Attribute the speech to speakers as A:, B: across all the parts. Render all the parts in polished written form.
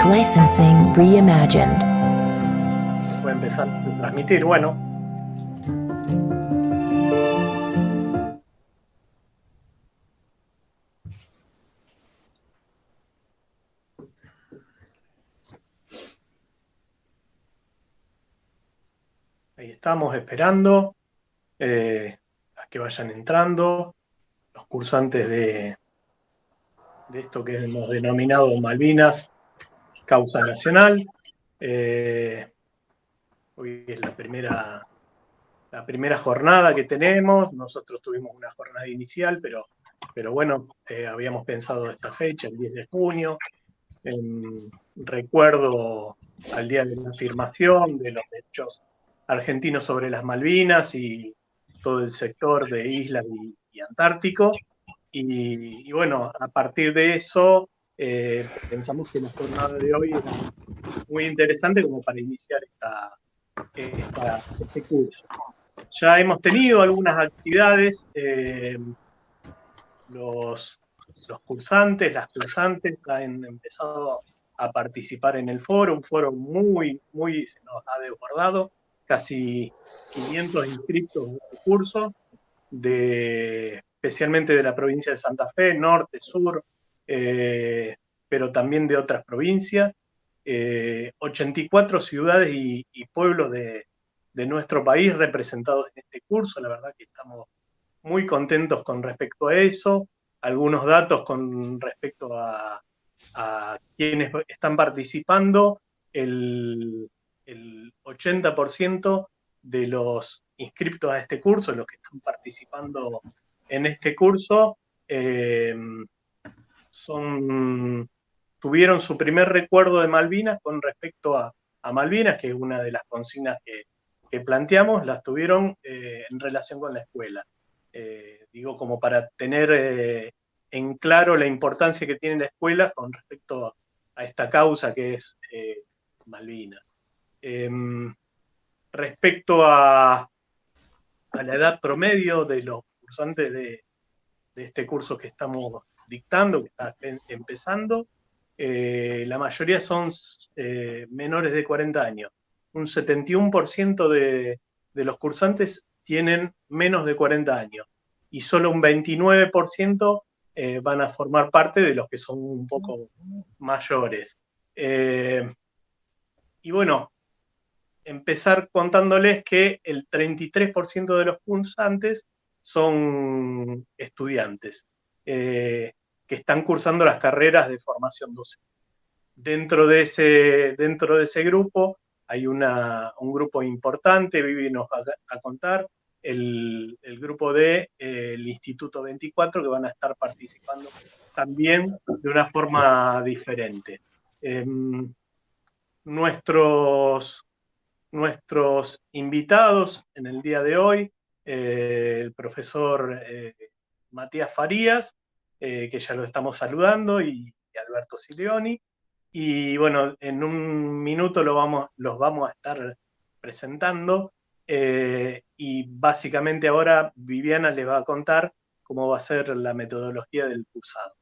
A: Public Licensing Reimagined.
B: Voy a empezar a transmitir, bueno. Ahí estamos esperando a que vayan entrando los cursantes de esto que hemos denominado Malvinas, Causa Nacional. Hoy es la primera jornada que tenemos. Nosotros tuvimos una jornada inicial, pero bueno, habíamos pensado esta fecha, el 10 de junio, en recuerdo al día de la afirmación de los derechos argentinos sobre las Malvinas y todo el sector de islas y Antártico. Y bueno, a partir de eso, pensamos que la jornada de hoy era muy interesante como para iniciar este curso. Ya hemos tenido algunas actividades, los cursantes, las cursantes han empezado a participar en el foro, un foro muy, se nos ha desbordado, casi 500 inscritos en este curso, especialmente de la provincia de Santa Fe, norte, sur, pero también de otras provincias, 84 ciudades y pueblos de nuestro país representados en este curso. La verdad que estamos muy contentos con respecto a eso. Algunos datos con respecto a quienes están participando: el 80% de los inscriptos a este curso, los que están participando en este curso, tuvieron su primer recuerdo de Malvinas con respecto a Malvinas, que es una de las consignas que planteamos, las tuvieron en relación con la escuela. Digo, como para tener en claro la importancia que tiene la escuela con respecto a esta causa que es Malvinas. Respecto a la edad promedio de los cursantes de este curso que estamos dictando, que está empezando, la mayoría son menores de 40 años. Un 71% de los cursantes tienen menos de 40 años y solo un 29% van a formar parte de los que son un poco mayores. Y bueno, empezar contándoles que el 33% de los cursantes son estudiantes que están cursando las carreras de formación docente. Dentro de ese grupo hay un grupo importante. Vivi nos va a contar el grupo del Instituto 24, que van a estar participando también de una forma diferente. Nuestros invitados en el día de hoy, el profesor Matías Farías, que ya lo estamos saludando, y Alberto Silioni. Y bueno, en un minuto los vamos a estar presentando, y básicamente ahora Viviana les va a contar cómo va a ser la metodología del cursado.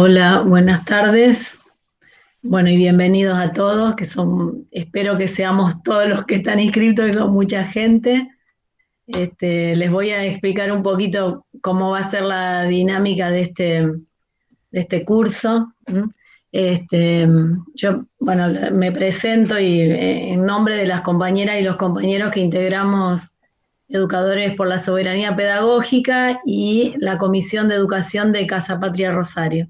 C: Hola, buenas tardes. Bueno, y bienvenidos a todos, espero que seamos todos los que están inscritos, que son mucha gente. Les voy a explicar un poquito cómo va a ser la dinámica de este curso. Yo, bueno, me presento y en nombre de las compañeras y los compañeros que integramos Educadores por la Soberanía Pedagógica y la Comisión de Educación de Casa Patria Rosario.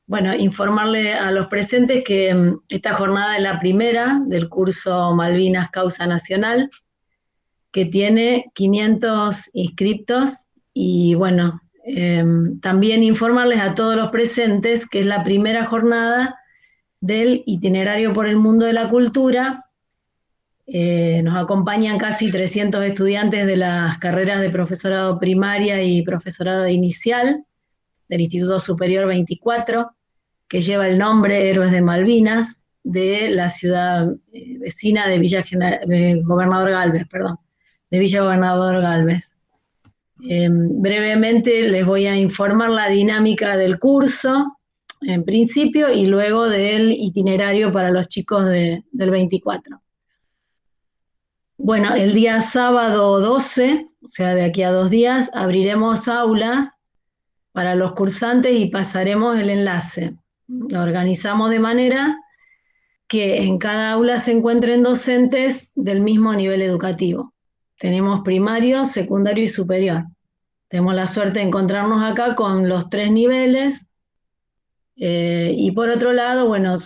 C: Bueno, informarle a los presentes que esta jornada es la primera del curso Malvinas Causa Nacional, que tiene 500 inscriptos, y bueno, también informarles a todos los presentes que es la primera jornada del Itinerario por el Mundo de la Cultura. Nos acompañan casi 300 estudiantes de las carreras de profesorado primaria y profesorado inicial del Instituto Superior 24, que lleva el nombre Héroes de Malvinas, de la ciudad vecina de Gobernador Galvez. Brevemente les voy a informar la dinámica del curso. en principio, y luego del itinerario para los chicos del 24. Bueno, el día sábado 12, o sea, de aquí a 2 días, abriremos aulas para los cursantes y pasaremos el enlace. Lo organizamos de manera que en cada aula se encuentren docentes del mismo nivel educativo. Tenemos primario, secundario y superior. Tenemos la suerte de encontrarnos acá con los 3 niveles. Y por otro lado, bueno,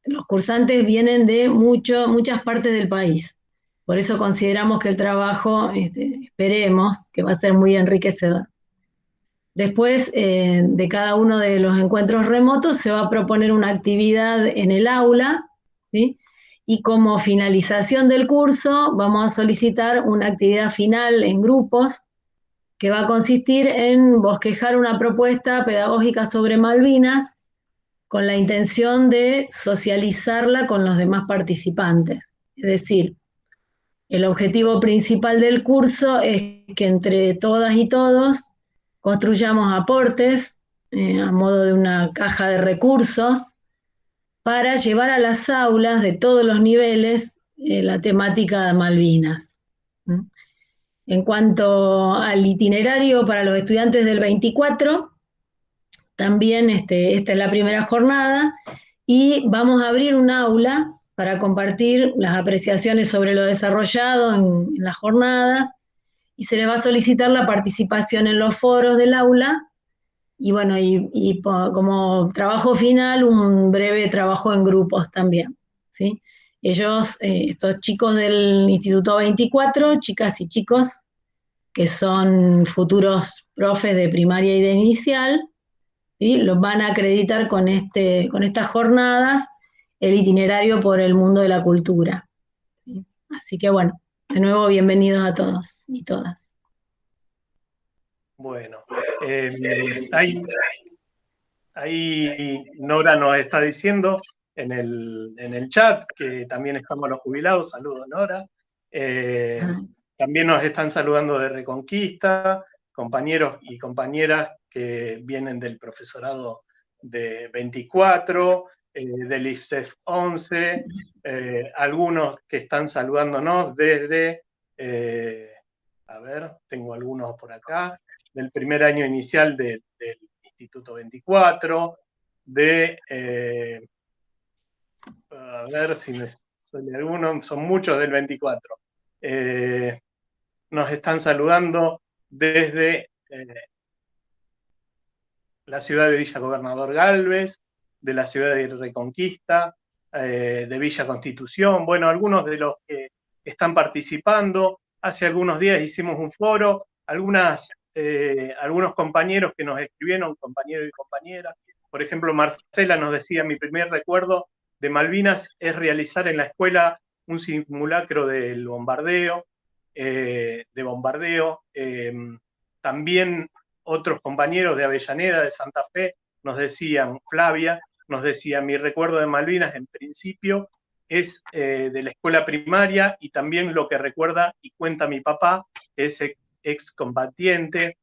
C: los cursantes vienen de muchas partes del país. Por eso consideramos que el trabajo, esperemos, que va a ser muy enriquecedor. Después de cada uno de los encuentros remotos se va a proponer una actividad en el aula, ¿sí? Y como finalización del curso vamos a solicitar una actividad final en grupos que va a consistir en bosquejar una propuesta pedagógica sobre Malvinas con la intención de socializarla con los demás participantes. Es decir, el objetivo principal del curso es que entre todas y todos construyamos aportes a modo de una caja de recursos para llevar a las aulas de todos los niveles la temática de Malvinas. En cuanto al itinerario para los estudiantes del 24, también esta es la primera jornada y vamos a abrir un aula para compartir las apreciaciones sobre lo desarrollado en las jornadas, y se les va a solicitar la participación en los foros del aula y bueno, como trabajo final, un breve trabajo en grupos también, ¿sí? Ellos, estos chicos del Instituto 24, chicas y chicos, que son futuros profes de primaria y de inicial, ¿sí? Los van a acreditar con estas jornadas el itinerario por el mundo de la cultura, ¿sí? Así que bueno, de nuevo bienvenidos a todos y todas.
B: Bueno, ahí Nora nos está diciendo en el chat que también estamos los jubilados. Saludos, Nora. También nos están saludando de Reconquista, compañeros y compañeras que vienen del profesorado de 24, del IFSEF 11, algunos que están saludándonos desde, a ver, tengo algunos por acá, del primer año inicial del Instituto 24, a ver si me sale alguno, son muchos del 24. Nos están saludando desde la ciudad de Villa Gobernador Galvez, de la ciudad de Reconquista, de Villa Constitución. Bueno, algunos de los que están participando. Hace algunos días hicimos un foro, algunos compañeros que nos escribieron, compañeros y compañeras. Por ejemplo, Marcela nos decía: mi primer recuerdo de Malvinas es realizar en la escuela un simulacro del bombardeo. También otros compañeros de Avellaneda, de Santa Fe, nos decían, Flavia, nos decía: mi recuerdo de Malvinas en principio es de la escuela primaria, y también lo que recuerda y cuenta mi papá, que es excombatiente.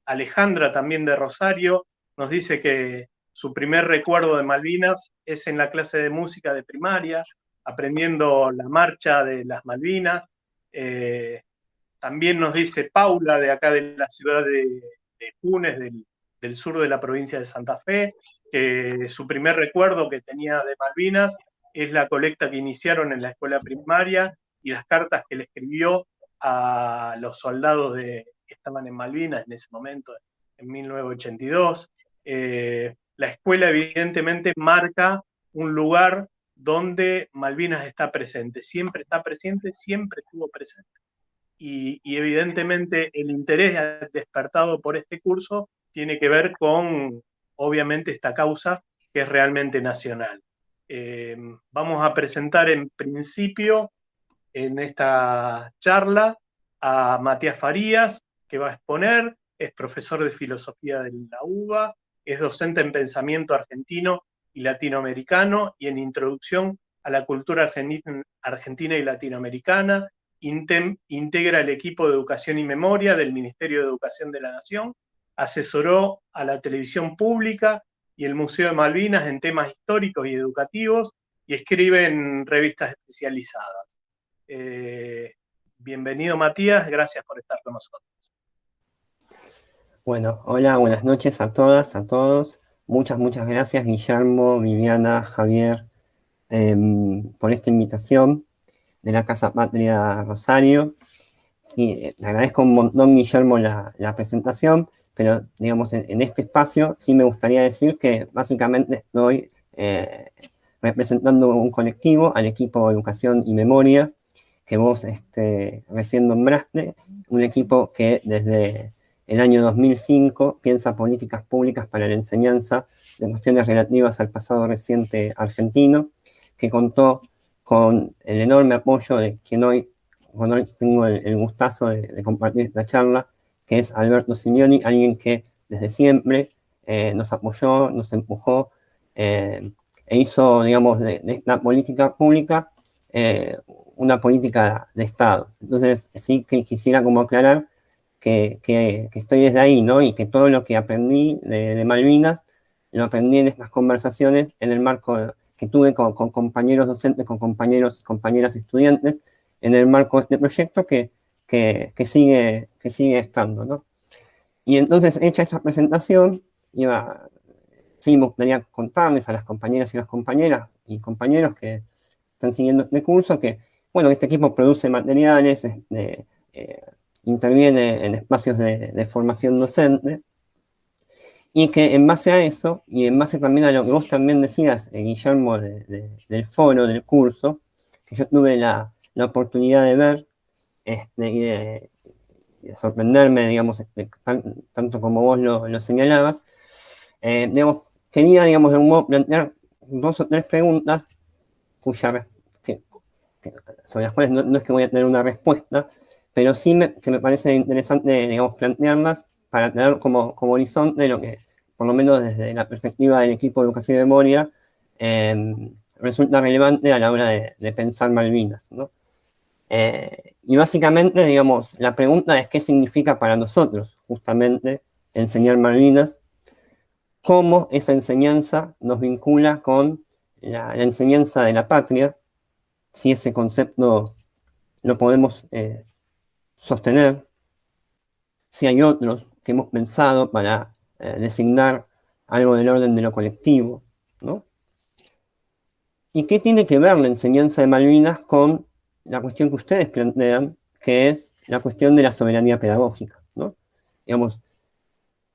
B: Alejandra, también de Rosario, nos dice que su primer recuerdo de Malvinas es en la clase de música de primaria, aprendiendo la marcha de las Malvinas. También nos dice Paula, de acá de la ciudad de Funes, del sur de la provincia de Santa Fe, que su primer recuerdo que tenía de Malvinas es la colecta que iniciaron en la escuela primaria y las cartas que le escribió a los soldados que estaban en Malvinas en ese momento, en 1982. La escuela evidentemente marca un lugar donde Malvinas está presente, siempre estuvo presente. Y evidentemente el interés despertado por este curso tiene que ver con, obviamente, esta causa que es realmente nacional. Vamos a presentar en principio en esta charla a Matías Farías, que va a exponer, es profesor de filosofía de la UBA, es docente en pensamiento argentino y latinoamericano y en introducción a la cultura argentina y latinoamericana. Integra el equipo de Educación y Memoria del Ministerio de Educación de la Nación asesoró a la televisión pública y el Museo de Malvinas en temas históricos y educativos y escribe en revistas especializadas. Bienvenido, Matías, gracias por estar con nosotros.
D: Bueno, hola, buenas noches a todas, a todos. Muchas gracias, Guillermo, Viviana, Javier, por esta invitación de la Casa Patria Rosario. Y te agradezco un montón, Guillermo, la presentación, pero digamos, en este espacio sí me gustaría decir que básicamente estoy representando un colectivo, al equipo de Educación y Memoria, que vos recién nombraste, un equipo que desde el año 2005 piensa políticas públicas para la enseñanza de cuestiones relativas al pasado reciente argentino, que contó con el enorme apoyo de quien hoy tengo el gustazo de compartir esta charla, que es Alberto Simeoni, alguien que desde siempre nos apoyó, nos empujó e hizo, digamos, de esta política pública una política de Estado. Entonces, sí que quisiera como aclarar que estoy desde ahí, ¿no? Y que todo lo que aprendí de Malvinas, lo aprendí en estas conversaciones en el marco que tuve con compañeros docentes, con compañeros y compañeras estudiantes, en el marco de este proyecto que sigue estando, ¿no? Y entonces, hecha esta presentación, sí, me gustaría contarles a las compañeras y compañeros que están siguiendo este curso, que, bueno, este equipo produce materiales, interviene en espacios de formación docente, y que en base a eso, y en base también a lo que vos también decías, Guillermo, del foro, del curso, que yo tuve la oportunidad de ver y de sorprenderme, digamos, tanto como vos lo señalabas, digamos, quería, digamos, de un modo plantear 2 o 3 preguntas sobre las cuales no es que voy a tener una respuesta, pero sí que me parece interesante, digamos, plantearlas para tener como horizonte lo que, por lo menos desde la perspectiva del equipo de Educación y Memoria, resulta relevante a la hora de pensar Malvinas, ¿no? Y básicamente, digamos, la pregunta es qué significa para nosotros, justamente, enseñar Malvinas, cómo esa enseñanza nos vincula con la enseñanza de la patria, si ese concepto lo podemos sostener, si hay otros que hemos pensado para designar algo del orden de lo colectivo, ¿no? ¿Y qué tiene que ver la enseñanza de Malvinas con la cuestión que ustedes plantean, que es la cuestión de la soberanía pedagógica, ¿no? Digamos,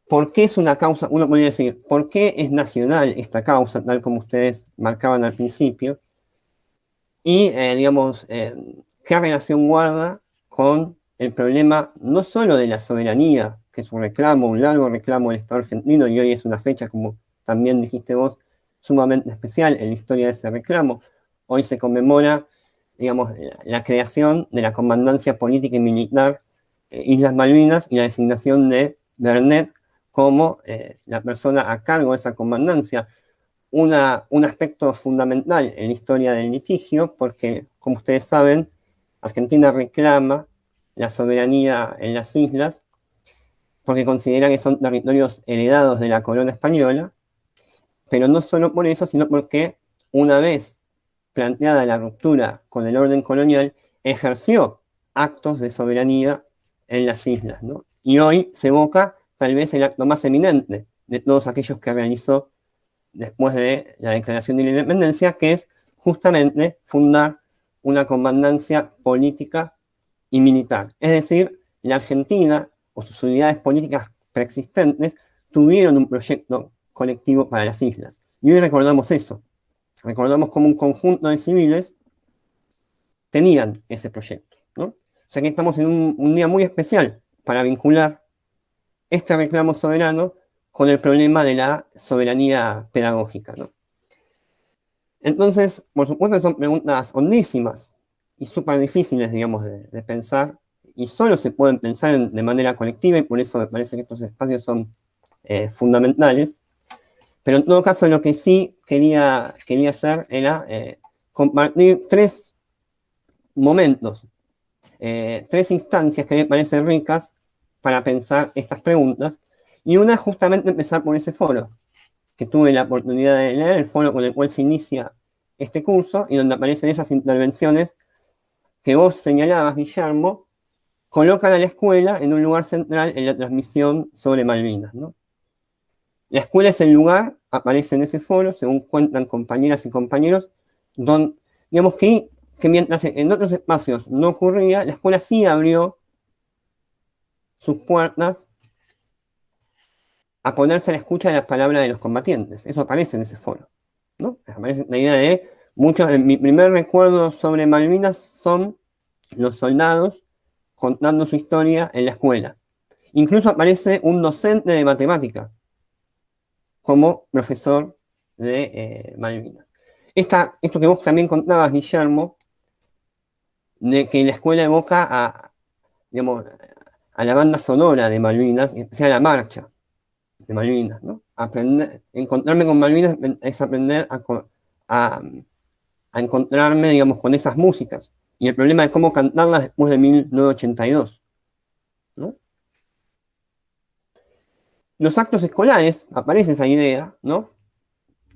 D: ¿por qué es una causa? Uno podría decir, ¿por qué es nacional esta causa, tal como ustedes marcaban al principio? Y, digamos, ¿qué relación guarda con el problema no solo de la soberanía, que es un reclamo, un largo reclamo del Estado argentino, y hoy es una fecha, como también dijiste vos, sumamente especial en la historia de ese reclamo? Hoy se conmemora, digamos, la creación de la Comandancia Política y Militar Islas Malvinas y la designación de Bernet como la persona a cargo de esa comandancia. Un aspecto fundamental en la historia del litigio, porque, como ustedes saben, Argentina reclama la soberanía en las islas porque considera que son territorios heredados de la corona española, pero no solo por eso, sino porque una vez planteada la ruptura con el orden colonial, ejerció actos de soberanía en las islas, ¿no? Y hoy se evoca tal vez el acto más eminente de todos aquellos que realizó después de la declaración de la independencia, que es justamente fundar una comandancia política y militar. Es decir, la Argentina o sus unidades políticas preexistentes tuvieron un proyecto colectivo para las islas. Y hoy recordamos eso. Recordamos cómo un conjunto de civiles tenían ese proyecto, ¿no? O sea que estamos en un día muy especial para vincular este reclamo soberano con el problema de la soberanía pedagógica, ¿no? Entonces, por supuesto, son preguntas hondísimas y súper difíciles, digamos, de pensar, y solo se pueden pensar de manera colectiva, y por eso me parece que estos espacios son fundamentales. Pero en todo caso, lo que sí quería hacer era compartir 3 momentos, 3 instancias que me parecen ricas para pensar estas preguntas, Y una es justamente empezar por ese foro, que tuve la oportunidad de leer, el foro con el cual se inicia este curso, y donde aparecen esas intervenciones que vos señalabas, Guillermo, colocan a la escuela en un lugar central en la transmisión sobre Malvinas, ¿no? La escuela es el lugar, aparece en ese foro, según cuentan compañeras y compañeros, donde, digamos que mientras en otros espacios no ocurría, la escuela sí abrió sus puertas a ponerse a la escucha de las palabras de los combatientes. Eso aparece en ese foro, ¿no? Aparece la idea de mi primer recuerdo sobre Malvinas son los soldados contando su historia en la escuela. Incluso aparece un docente de matemática como profesor de Malvinas. Esto que vos también contabas, Guillermo, de que la escuela evoca digamos, a la banda sonora de Malvinas, en especial a la marcha de Malvinas, ¿no? Encontrarme con Malvinas es aprender a encontrarme, digamos, con esas músicas. Y el problema de cómo cantarlas después de 1982, ¿no? Los actos escolares, aparece esa idea, ¿no?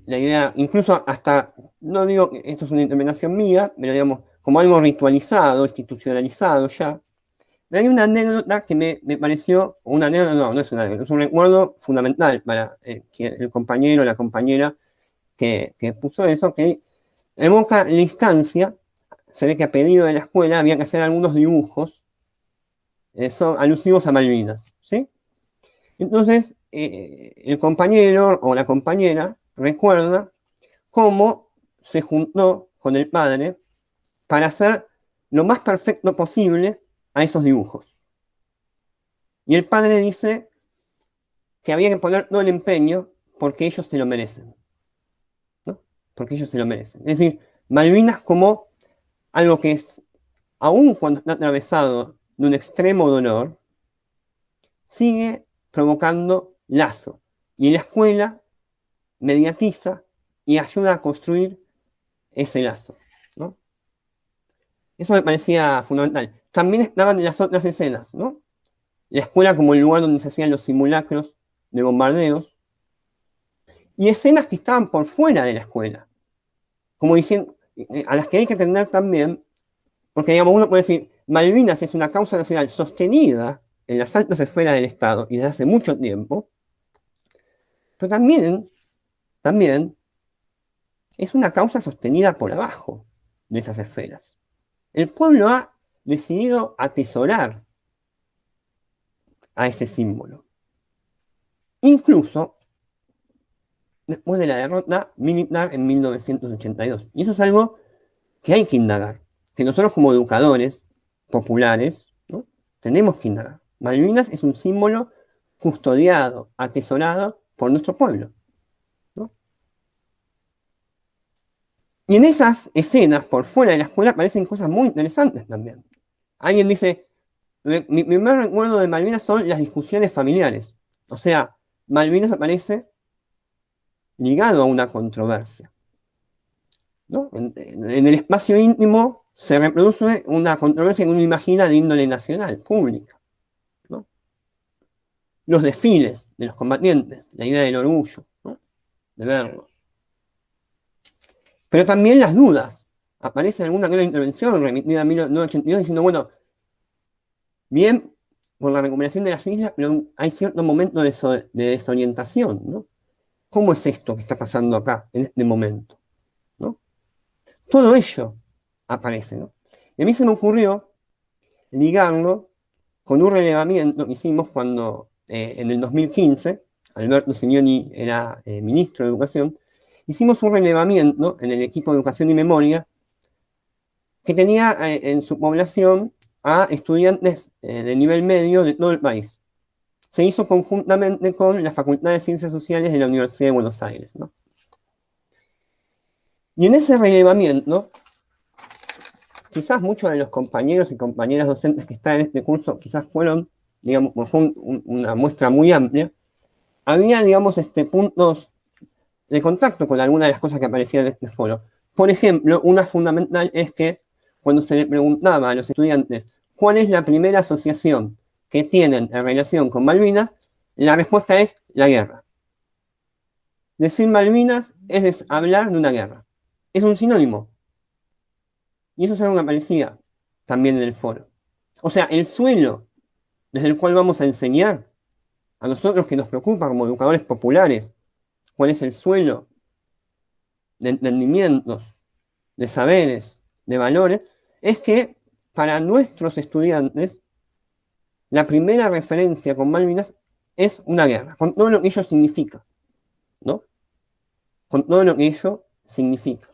D: La idea, incluso hasta, no digo que esto es una interpretación mía, pero digamos, como algo ritualizado, institucionalizado ya. Pero hay una anécdota que me pareció, una anécdota, no es una anécdota, es un recuerdo fundamental para el compañero o la compañera que puso eso, que evoca la instancia. Se ve que a pedido de la escuela había que hacer algunos dibujos alusivos a Malvinas, ¿sí? Entonces, el compañero o la compañera recuerda cómo se juntó con el padre para hacer lo más perfecto posible a esos dibujos. Y el padre dice que había que poner todo el empeño porque ellos se lo merecen, ¿no? Porque ellos se lo merecen. Es decir, Malvinas como algo que es, aun cuando está atravesado de un extremo dolor, sigue provocando lazo. Y la escuela mediatiza y ayuda a construir ese lazo, ¿no? Eso me parecía fundamental. También estaban las otras escenas, ¿no? La escuela como el lugar donde se hacían los simulacros de bombardeos, y escenas que estaban por fuera de la escuela, como diciendo, a las que hay que atender también, porque digamos, uno puede decir, Malvinas es una causa nacional sostenida en las altas esferas del Estado y desde hace mucho tiempo, pero también es una causa sostenida por abajo de esas esferas. El pueblo ha decidido atesorar a ese símbolo, incluso después de la derrota militar en 1982. Y eso es algo que hay que indagar, que nosotros como educadores populares, ¿no?, tenemos que indagar. Malvinas es un símbolo custodiado, atesorado por nuestro pueblo, ¿no? Y en esas escenas, por fuera de la escuela, aparecen cosas muy interesantes también. Alguien dice, mi primer recuerdo de Malvinas son las discusiones familiares. O sea, Malvinas aparece ligado a una controversia, ¿no? En el espacio íntimo se reproduce una controversia que uno imagina de índole nacional, pública, ¿no? Los desfiles de los combatientes, la idea del orgullo, ¿no?, de verlos. Pero también las dudas. Aparece alguna que otra intervención remitida en 1982 diciendo, bueno, bien por la recuperación de las islas, pero hay cierto momento de desorientación, ¿no? ¿Cómo es esto que está pasando acá, en este momento, ¿no? Todo ello aparece, ¿no? Y a mí se me ocurrió ligarlo con un relevamiento que hicimos cuando, en el 2015, Alberto Signoni era ministro de Educación, hicimos un relevamiento en el equipo de Educación y Memoria que tenía en su población a estudiantes de nivel medio de todo el país. Se hizo conjuntamente con la Facultad de Ciencias Sociales de la Universidad de Buenos Aires, ¿no? Y en ese relevamiento, quizás muchos de los compañeros y compañeras docentes que están en este curso, quizás fueron, digamos, fue una muestra muy amplia, había, digamos, puntos de contacto con algunas de las cosas que aparecían en este foro. Por ejemplo, una fundamental es que cuando se le preguntaba a los estudiantes cuál es la primera asociación que tienen en relación con Malvinas, La respuesta es la guerra. Decir Malvinas es hablar de una guerra. Es un sinónimo. Y eso es algo que aparecía también en el foro. O sea, el suelo desde el cual vamos a enseñar a nosotros que nos preocupa como educadores populares, cuál es el suelo de entendimientos, de saberes, de valores, es que para nuestros estudiantes la primera referencia con Malvinas es una guerra, con todo lo que ello significa, ¿no? Con todo lo que ello significa.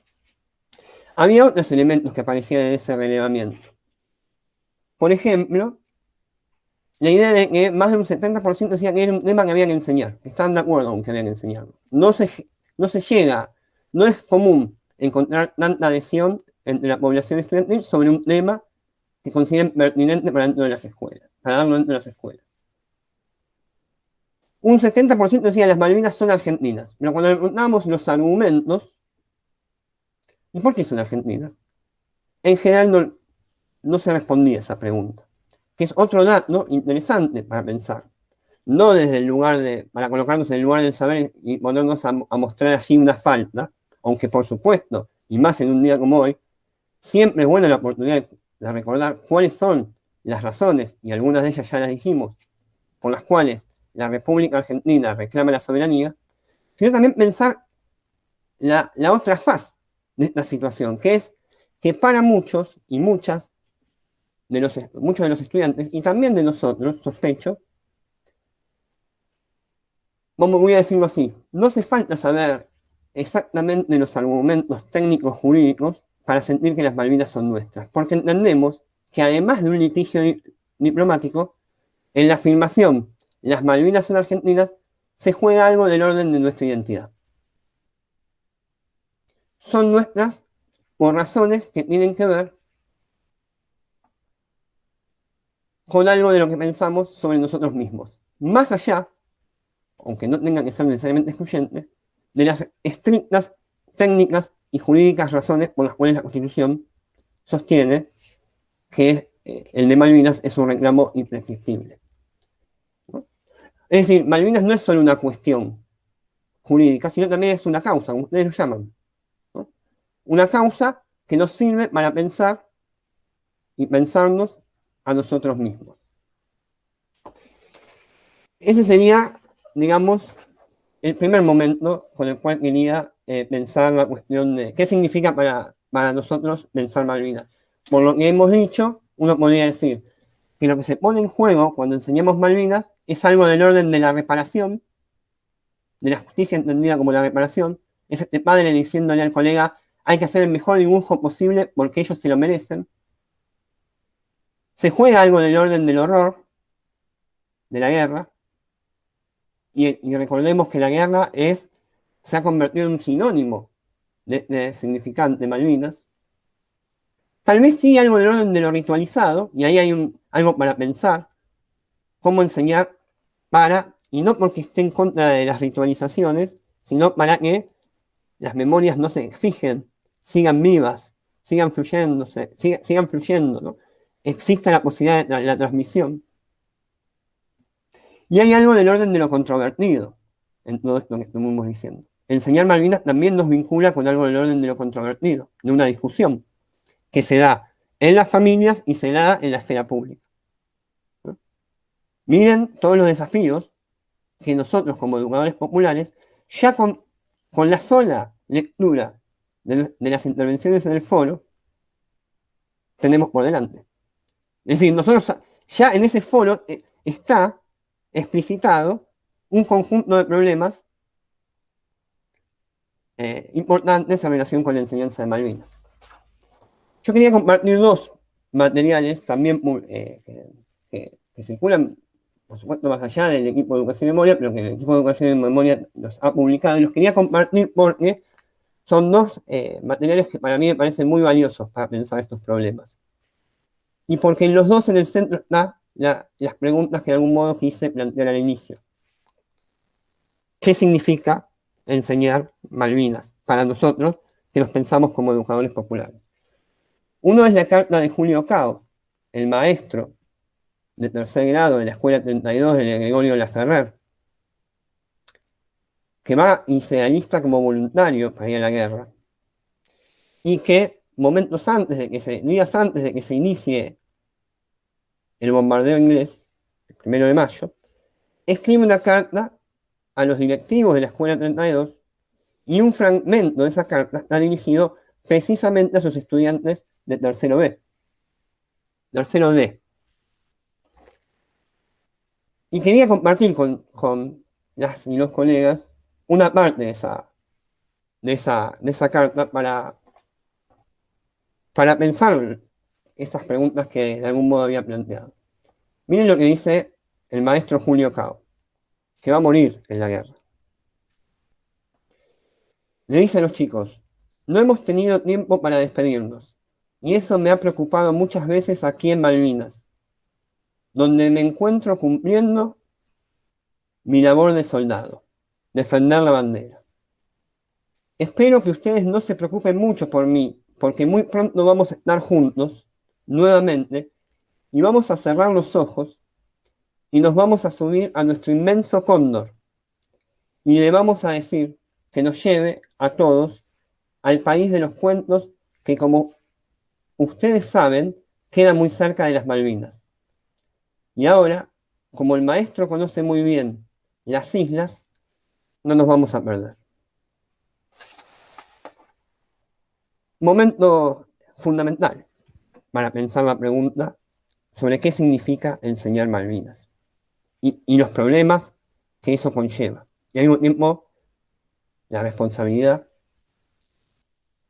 D: Había otros elementos que aparecían en ese relevamiento. Por ejemplo, la idea de que más de un 70% decía que era un tema que había que enseñar, que estaban de acuerdo con que había que enseñarlo. No se llega, no es común encontrar tanta adhesión entre la población estudiantil sobre un tema que consideren pertinente para dentro de las escuelas, para darlo dentro de las escuelas. Un 70% decía que las Malvinas son argentinas, pero cuando le preguntábamos los argumentos, ¿y por qué son argentinas? En general no se respondía esa pregunta, que es otro dato interesante para pensar. No desde el lugar para colocarnos en el lugar del saber y ponernos a mostrar así una falta, aunque por supuesto, y más en un día como hoy, siempre es buena la oportunidad de recordar cuáles son las razones, y algunas de ellas ya las dijimos, por las cuales la República Argentina reclama la soberanía, sino también pensar la otra faz de esta situación, que es que para muchos y muchos de los estudiantes, y también de nosotros, sospecho, voy a decirlo así, no hace falta saber exactamente los argumentos técnicos jurídicos para sentir que las Malvinas son nuestras, porque entendemos que además de un litigio diplomático, en la afirmación las Malvinas son argentinas, se juega algo del orden de nuestra identidad. Son nuestras por razones que tienen que ver con algo de lo que pensamos sobre nosotros mismos. Más allá, aunque no tengan que ser necesariamente excluyentes, de las estrictas técnicas y jurídicas razones por las cuales la Constitución sostiene que el de Malvinas es un reclamo imprescriptible. ¿No? Es decir, Malvinas no es solo una cuestión jurídica, sino también es una causa, como ustedes lo llaman. ¿No? Una causa que nos sirve para pensar y pensarnos a nosotros mismos. Ese sería, digamos, el primer momento con el cual quería pensar la cuestión de qué significa para nosotros pensar Malvinas. Por lo que hemos dicho, uno podría decir que lo que se pone en juego cuando enseñamos Malvinas es algo del orden de la reparación, de la justicia entendida como la reparación. Es este padre diciéndole al colega, hay que hacer el mejor dibujo posible porque ellos se lo merecen. Se juega algo del orden del horror, de la guerra, y recordemos que la guerra se ha convertido en un sinónimo de significante Malvinas. Tal vez sí algo del orden de lo ritualizado, y ahí hay algo para pensar, cómo enseñar y no porque esté en contra de las ritualizaciones, sino para que las memorias no se fijen, sigan vivas, sigan fluyendo, ¿no? Exista la posibilidad de la transmisión. Y hay algo del orden de lo controvertido en todo esto que estuvimos diciendo. Enseñar Malvinas también nos vincula con algo del orden de lo controvertido, de una discusión que se da en las familias y se da en la esfera pública. ¿No? Miren todos los desafíos que nosotros como educadores populares, ya con la sola lectura de las intervenciones en el foro, tenemos por delante. Es decir, nosotros ya en ese foro está explicitado un conjunto de problemas importantes en relación con la enseñanza de Malvinas. Yo quería compartir dos materiales también que circulan, por supuesto, más allá del equipo de Educación y Memoria, pero que el equipo de Educación y Memoria los ha publicado, y los quería compartir porque son dos materiales que para mí me parecen muy valiosos para pensar estos problemas. Y porque en los dos en el centro están las preguntas que de algún modo quise plantear al inicio. ¿Qué significa enseñar Malvinas para nosotros que nos pensamos como educadores populares? Uno es la carta de Julio Cao, el maestro de tercer grado de la Escuela 32 de Gregorio Laferrer, que va y se alista como voluntario para ir a la guerra, y que días antes de que se inicie el bombardeo inglés, el 1 de mayo, escribe una carta a los directivos de la Escuela 32, y un fragmento de esa carta está dirigido precisamente a sus estudiantes de tercero D. Y quería compartir con las y los colegas una parte de esa carta para pensar estas preguntas que de algún modo había planteado. Miren lo que dice el maestro Julio Cao, que va a morir en la guerra. Le dice a los chicos: no hemos tenido tiempo para despedirnos, y eso me ha preocupado muchas veces aquí en Malvinas, donde me encuentro cumpliendo mi labor de soldado, defender la bandera. Espero que ustedes no se preocupen mucho por mí, porque muy pronto vamos a estar juntos, nuevamente, y vamos a cerrar los ojos, y nos vamos a subir a nuestro inmenso cóndor, y le vamos a decir que nos lleve a todos al país de los cuentos que, como ustedes saben, queda muy cerca de las Malvinas. Y ahora, como el maestro conoce muy bien las islas, no nos vamos a perder. Momento fundamental para pensar la pregunta sobre qué significa enseñar Malvinas y los problemas que eso conlleva. Y al mismo tiempo, la responsabilidad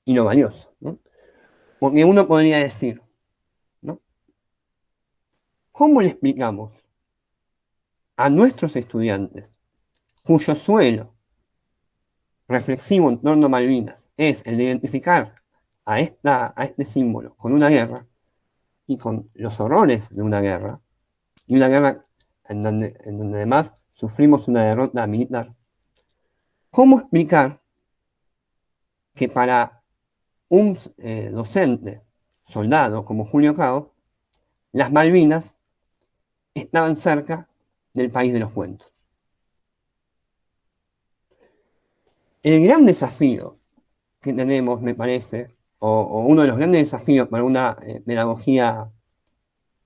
D: y lo valioso, ¿no? Porque uno podría decir, ¿no? ¿Cómo le explicamos a nuestros estudiantes, cuyo suelo reflexivo en torno a Malvinas es el de identificar a este símbolo con una guerra y con los horrores de una guerra, y una guerra en donde además sufrimos una derrota militar? ¿Cómo explicar que para un docente, soldado como Julio Cao, las Malvinas estaban cerca del país de los cuentos? El gran desafío que tenemos, me parece, o uno de los grandes desafíos para una pedagogía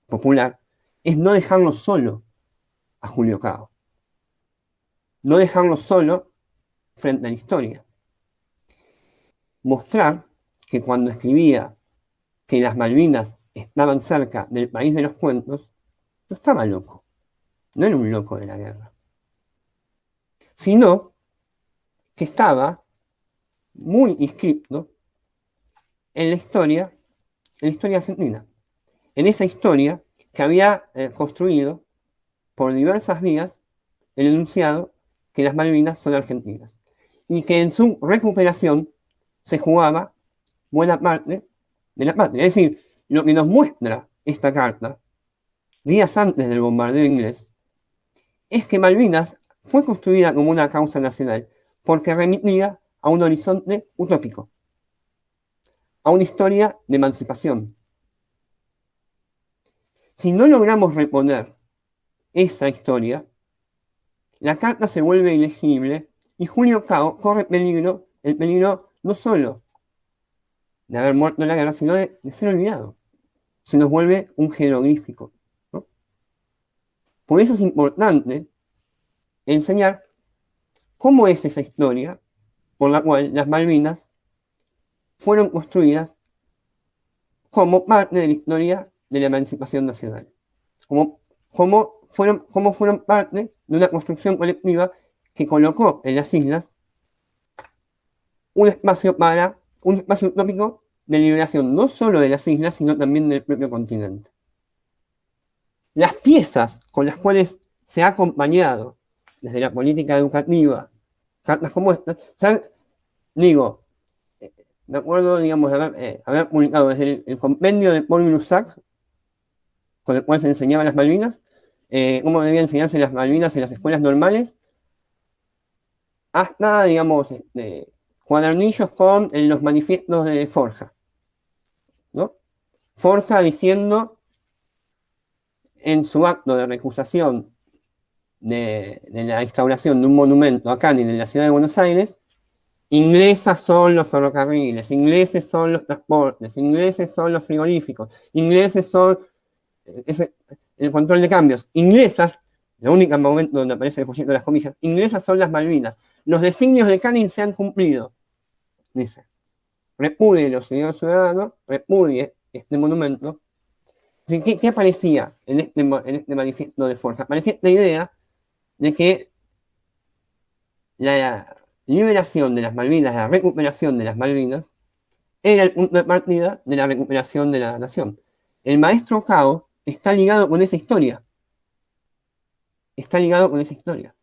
D: popular, es no dejarlo solo a Julio Cao. No dejarlo solo frente a la historia. Mostrar que cuando escribía que las Malvinas estaban cerca del país de los cuentos, no estaba loco. No era un loco de la guerra. Sino que estaba muy inscrito en la historia argentina. En esa historia que había construido por diversas vías el enunciado que las Malvinas son argentinas. Y que en su recuperación se jugaba buena parte de la patria. Es decir, lo que nos muestra esta carta, días antes del bombardeo inglés, es que Malvinas fue construida como una causa nacional porque remitía a un horizonte utópico, a una historia de emancipación. Si no logramos reponer esa historia, la carta se vuelve ilegible y Julio Cao corre el peligro no solo de haber muerto en la guerra, sino de ser olvidado. Se nos vuelve un jeroglífico, ¿no? Por eso es importante enseñar cómo es esa historia por la cual las Malvinas fueron construidas como parte de la historia de la emancipación nacional. Cómo fueron parte de una construcción colectiva que colocó en las islas un espacio utópico de liberación, no solo de las islas, sino también del propio continente. Las piezas con las cuales se ha acompañado desde la política educativa cartas como estas, me acuerdo, digamos, de haber publicado desde el compendio de Paul Blussac, con el cual se enseñaban las Malvinas, cómo debían enseñarse las Malvinas en las escuelas normales, hasta, digamos, cuadernillos con los manifiestos de Forja, ¿no? Forja diciendo en su acto de recusación de la instauración de un monumento acá en la ciudad de Buenos Aires, inglesas son los ferrocarriles, ingleses son los transportes, ingleses son los frigoríficos, ingleses son el control de cambios, inglesas, el único momento donde aparece el proyecto de las comillas, inglesas son las Malvinas. Los designios de Canning se han cumplido, dice. Repudie los señores ciudadanos, repudie este monumento. ¿Qué aparecía en este manifiesto de Forja? Aparecía la idea de que la liberación de las Malvinas, la recuperación de las Malvinas, era el punto de partida de la recuperación de la nación. El maestro Cao está ligado con esa historia. Está ligado con esa historia.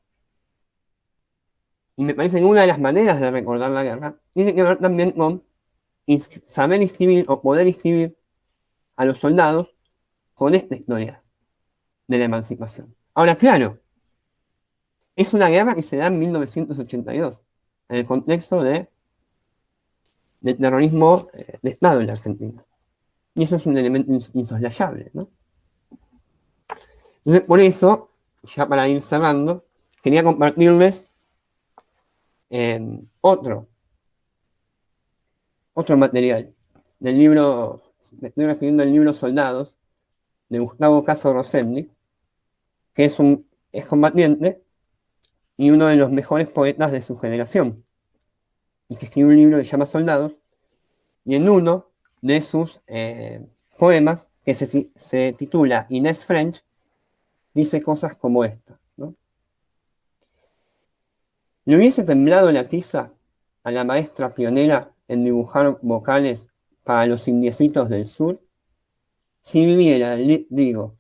D: Y me parece que una de las maneras de recordar la guerra tiene que ver también con saber inscribir o poder inscribir a los soldados con esta historia de la emancipación. Ahora, claro, es una guerra que se da en 1982, en el contexto del terrorismo de Estado en la Argentina. Y eso es un elemento insoslayable, ¿no? Entonces, por eso, ya para ir cerrando, quería compartirles otro material del libro, me estoy refiriendo al libro Soldados, de Gustavo Caso Rossetti, que es combatiente y uno de los mejores poetas de su generación, y que escribió un libro que se llama Soldados, y en uno de sus poemas, que se titula Inés French, dice cosas como esta, ¿no? ¿Le hubiese temblado la tiza a la maestra pionera en dibujar vocales para los indiecitos del sur? Si viviera, digo,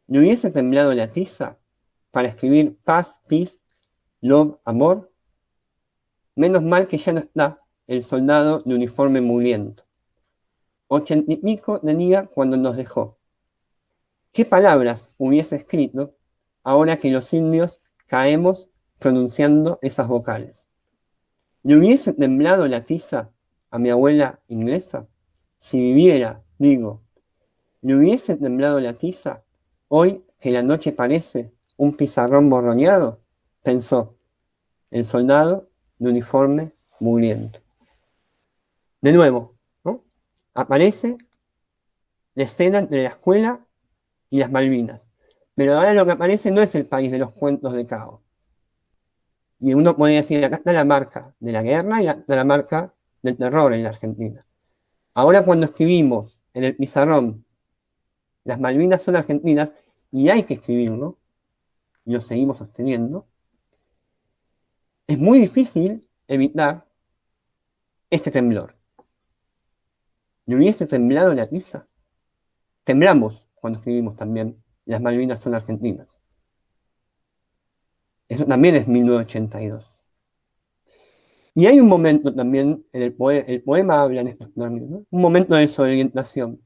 D: ¿le hubiese temblado la tiza para escribir paz, peace, love, amor? Menos mal que ya no está el soldado de uniforme mugriento. 80 y pico tenía cuando nos dejó. ¿Qué palabras hubiese escrito ahora que los indios caemos pronunciando esas vocales? ¿Le hubiese temblado la tiza a mi abuela inglesa? Si viviera, digo, ¿le hubiese temblado la tiza hoy que la noche parece un pizarrón borroneado? Pensó el soldado de uniforme mugriento. De nuevo, ¿no? Aparece la escena entre la escuela y las Malvinas. Pero ahora lo que aparece no es el país de los cuentos de Cao. Y uno podría decir, acá está la marca de la guerra y acá está la marca del terror en la Argentina. Ahora cuando escribimos en el pizarrón, las Malvinas son argentinas, y hay que escribirlo, y lo seguimos sosteniendo, es muy difícil evitar este temblor. ¿Le hubiese temblado la tiza? Temblamos cuando escribimos también, las Malvinas son argentinas. Eso también es 1982. Y hay un momento también, en el poema habla en estos términos, ¿no? Un momento de desorientación.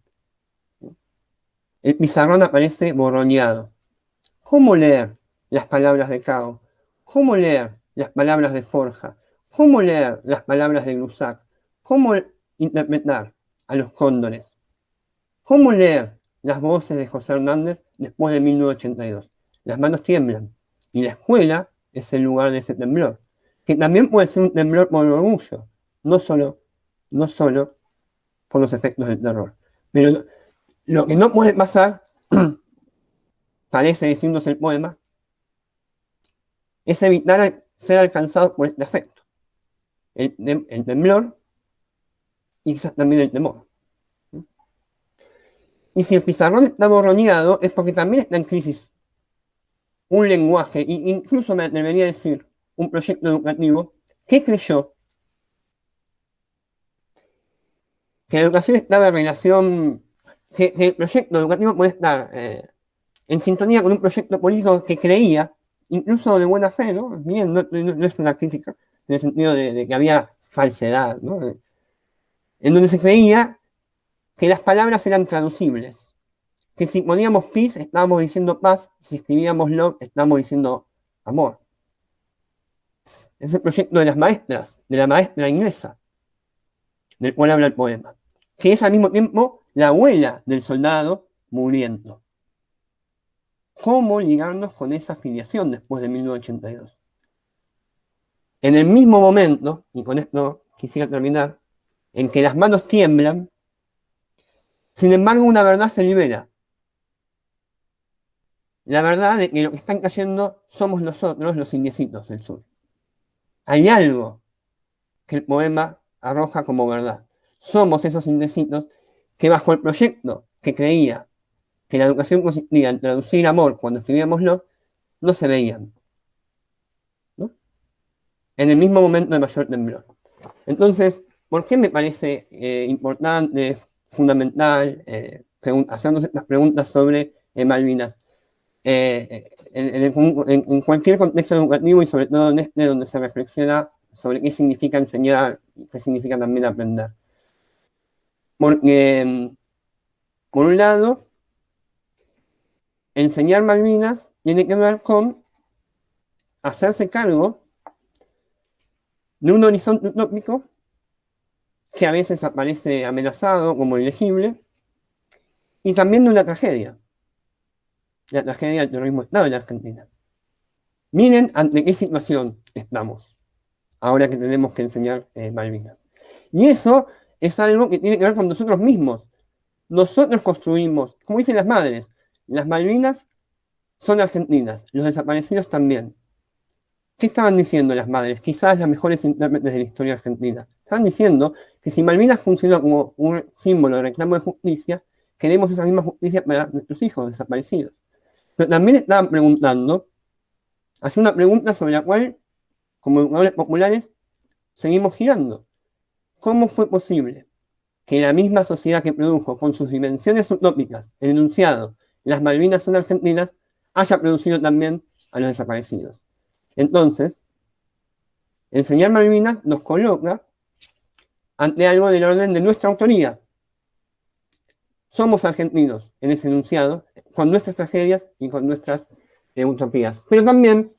D: El pizarrón aparece borroneado. ¿Cómo leer las palabras de Cao? ¿Cómo leer las palabras de Forja? ¿Cómo leer las palabras de Grusac? ¿Cómo interpretar a los cóndores? ¿Cómo leer las voces de José Hernández después de 1982? Las manos tiemblan. Y la escuela es el lugar de ese temblor, que también puede ser un temblor por el orgullo, no solo por los efectos del terror. Pero lo que no puede pasar, parece decirnos el poema, es evitar ser alcanzados por este efecto. El temblor y quizás también el temor. Y si el pizarrón está borroneado es porque también está en crisis un lenguaje, e incluso me atrevería a decir un proyecto educativo que creyó que la educación estaba en relación, que el proyecto educativo puede estar en sintonía con un proyecto político que creía, incluso de buena fe, ¿no? Bien, no es una crítica, en el sentido de que había falsedad, ¿no? En donde se creía que las palabras eran traducibles. Que si poníamos peace, estábamos diciendo paz, si escribíamos love, estábamos diciendo amor. Es el proyecto de las maestras, de la maestra inglesa, del cual habla el poema, que es al mismo tiempo la abuela del soldado mugriento. cómo ligarnos con esa afiliación después de 1982. En el mismo momento, y con esto quisiera terminar, en que las manos tiemblan, sin embargo una verdad se libera. La verdad de que lo que están cayendo somos nosotros, los indiecitos del sur. Hay algo que el poema arroja como verdad. Somos esos indecitos que bajo el proyecto que creía que la educación consistía en traducir amor cuando escribíamoslo, no se veían, ¿no? En el mismo momento de mayor temblor. Entonces, ¿por qué me parece importante, fundamental, hacernos estas preguntas sobre Malvinas? En cualquier contexto educativo y sobre todo en este donde se reflexiona sobre qué significa enseñar y qué significa también aprender. Porque, por un lado, enseñar Malvinas tiene que ver con hacerse cargo de un horizonte utópico que a veces aparece amenazado como ilegible, y también de una tragedia, la tragedia del terrorismo de Estado en la Argentina. Miren ante qué situación estamos, ahora que tenemos que enseñar Malvinas. Y eso es algo que tiene que ver con nosotros mismos. Nosotros construimos, como dicen las madres, las Malvinas son argentinas, los desaparecidos también. ¿Qué estaban diciendo las madres? Quizás las mejores intérpretes de la historia argentina. Estaban diciendo que si Malvinas funcionó como un símbolo de reclamo de justicia, queremos esa misma justicia para nuestros hijos desaparecidos. Pero también estaban preguntando, haciendo una pregunta sobre la cual, como educadores populares, seguimos girando. ¿Cómo fue posible que la misma sociedad que produjo con sus dimensiones utópicas el enunciado las Malvinas son argentinas, haya producido también a los desaparecidos? Entonces, enseñar Malvinas nos coloca ante algo del orden de nuestra autoría. Somos argentinos en ese enunciado, con nuestras tragedias y con nuestras utopías. Pero también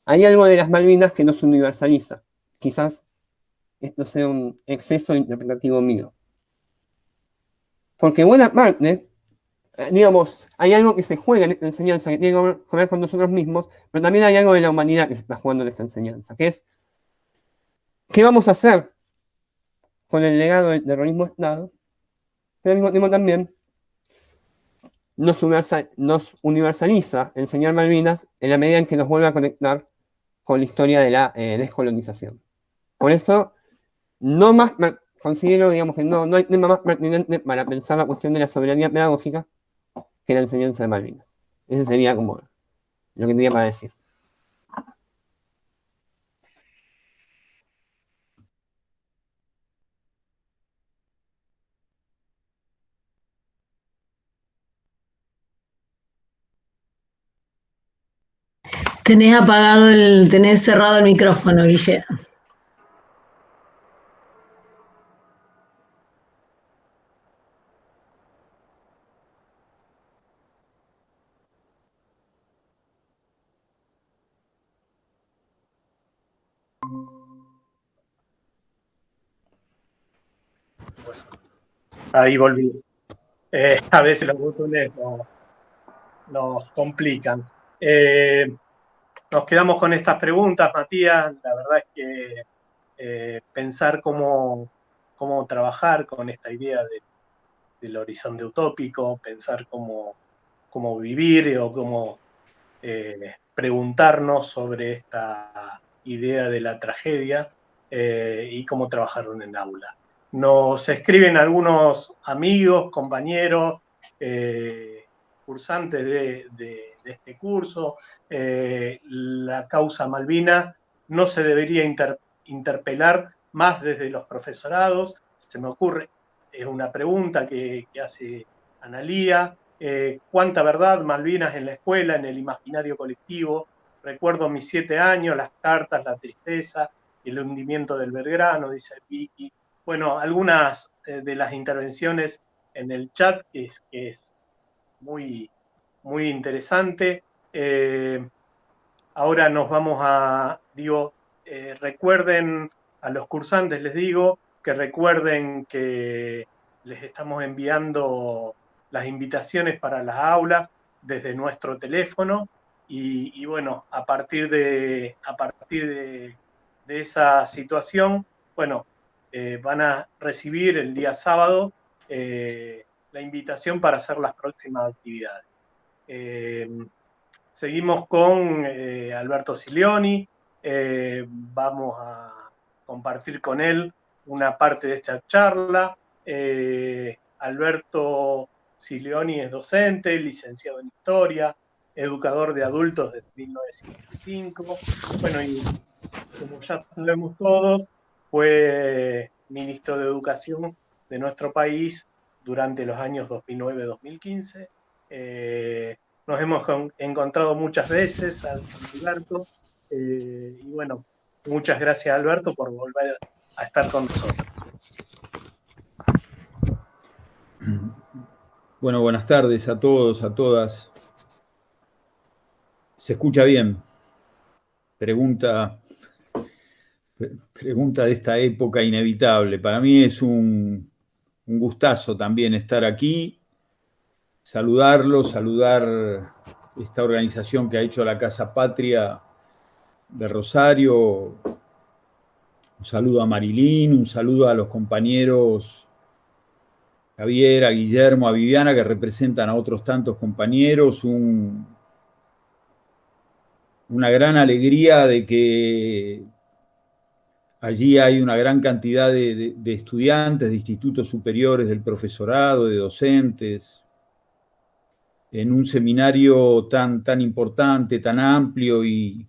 D: hay algo de las Malvinas que nos universaliza. Quizás esto sea un exceso interpretativo mío. Porque buena parte, digamos, hay algo que se juega en esta enseñanza que tiene que ver con nosotros mismos, pero también hay algo de la humanidad que se está jugando en esta enseñanza, que es, ¿qué vamos a hacer con el legado del terrorismo de Estado? Pero al mismo tiempo también nos universaliza enseñar Malvinas en la medida en que nos vuelve a conectar con la historia de la descolonización. Por eso, no más considero, digamos, que no hay tema más pertinente para pensar la cuestión de la soberanía pedagógica que la enseñanza de Malvinas. Ese sería como lo que tenía para decir.
C: Tenés cerrado el micrófono, Guille.
B: Ahí volví. A veces los botones nos complican. Nos quedamos con estas preguntas, Matías. La verdad es que pensar cómo trabajar con esta idea del horizonte utópico, pensar cómo vivir o cómo preguntarnos sobre esta idea de la tragedia y cómo trabajarlo en el aula. Nos escriben algunos amigos, compañeros, cursantes de este curso. La causa Malvina no se debería interpelar más desde los profesorados. Se me ocurre, es una pregunta que hace Analía. Cuánta verdad, Malvinas en la escuela, en el imaginario colectivo. Recuerdo mis 7 años, las cartas, la tristeza, el hundimiento del Belgrano, dice Vicky. Bueno, algunas de las intervenciones en el chat, que es muy, muy interesante. Ahora nos vamos a, recuerden a los cursantes, les digo, que recuerden que les estamos enviando las invitaciones para las aulas. desde nuestro teléfono y bueno, a partir de esa situación, bueno, van a recibir el día sábado la invitación para hacer las próximas actividades. Seguimos con Alberto Silioni, vamos a compartir con él una parte de esta charla. Alberto Silioni es docente, licenciado en Historia, educador de adultos desde 1955. Bueno, y como ya sabemos todos, fue ministro de Educación de nuestro país durante los años 2009-2015. Nos hemos encontrado muchas veces, Alberto, y bueno, muchas gracias, Alberto, por volver a estar con nosotros.
E: Bueno, buenas tardes a todos, a todas. ¿Se escucha bien? Pregunta de esta época inevitable. Para mí es un gustazo también estar aquí, saludar esta organización que ha hecho la Casa Patria de Rosario. Un saludo a Marilyn, un saludo a los compañeros Javier, a Guillermo, a Viviana, que representan a otros tantos compañeros. Una gran alegría de que allí hay una gran cantidad de estudiantes, de institutos superiores, del profesorado, de docentes, en un seminario tan importante, tan amplio, y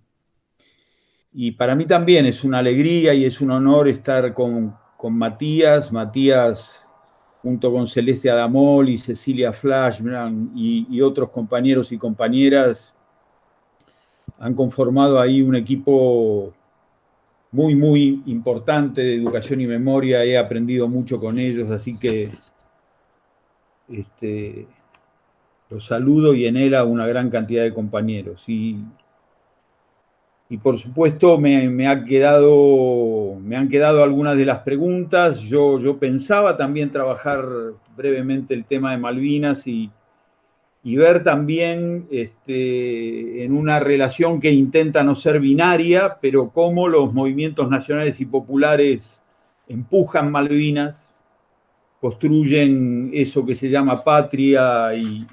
E: para mí también es una alegría y es un honor estar con Matías, junto con Celeste Adamoli, Cecilia Flashman y otros compañeros y compañeras, han conformado ahí un equipo muy importante de educación y memoria. He aprendido mucho con ellos, así que los saludo, y en él a una gran cantidad de compañeros. Y por supuesto me han quedado algunas de las preguntas. Yo pensaba también trabajar brevemente el tema de Malvinas y ver también en una relación que intenta no ser binaria, pero cómo los movimientos nacionales y populares empujan Malvinas, construyen eso que se llama patria, y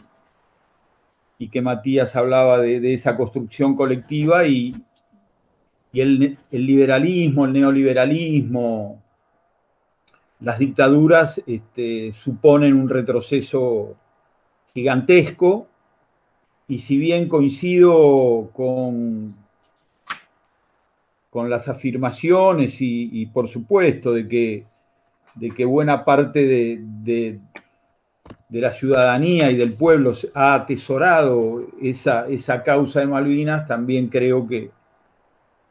E: que Matías hablaba de esa construcción colectiva, y el liberalismo, el neoliberalismo, las dictaduras suponen un retroceso gigantesco. Y si bien coincido con las afirmaciones y por supuesto de que buena parte de la ciudadanía y del pueblo ha atesorado esa causa de Malvinas, también creo que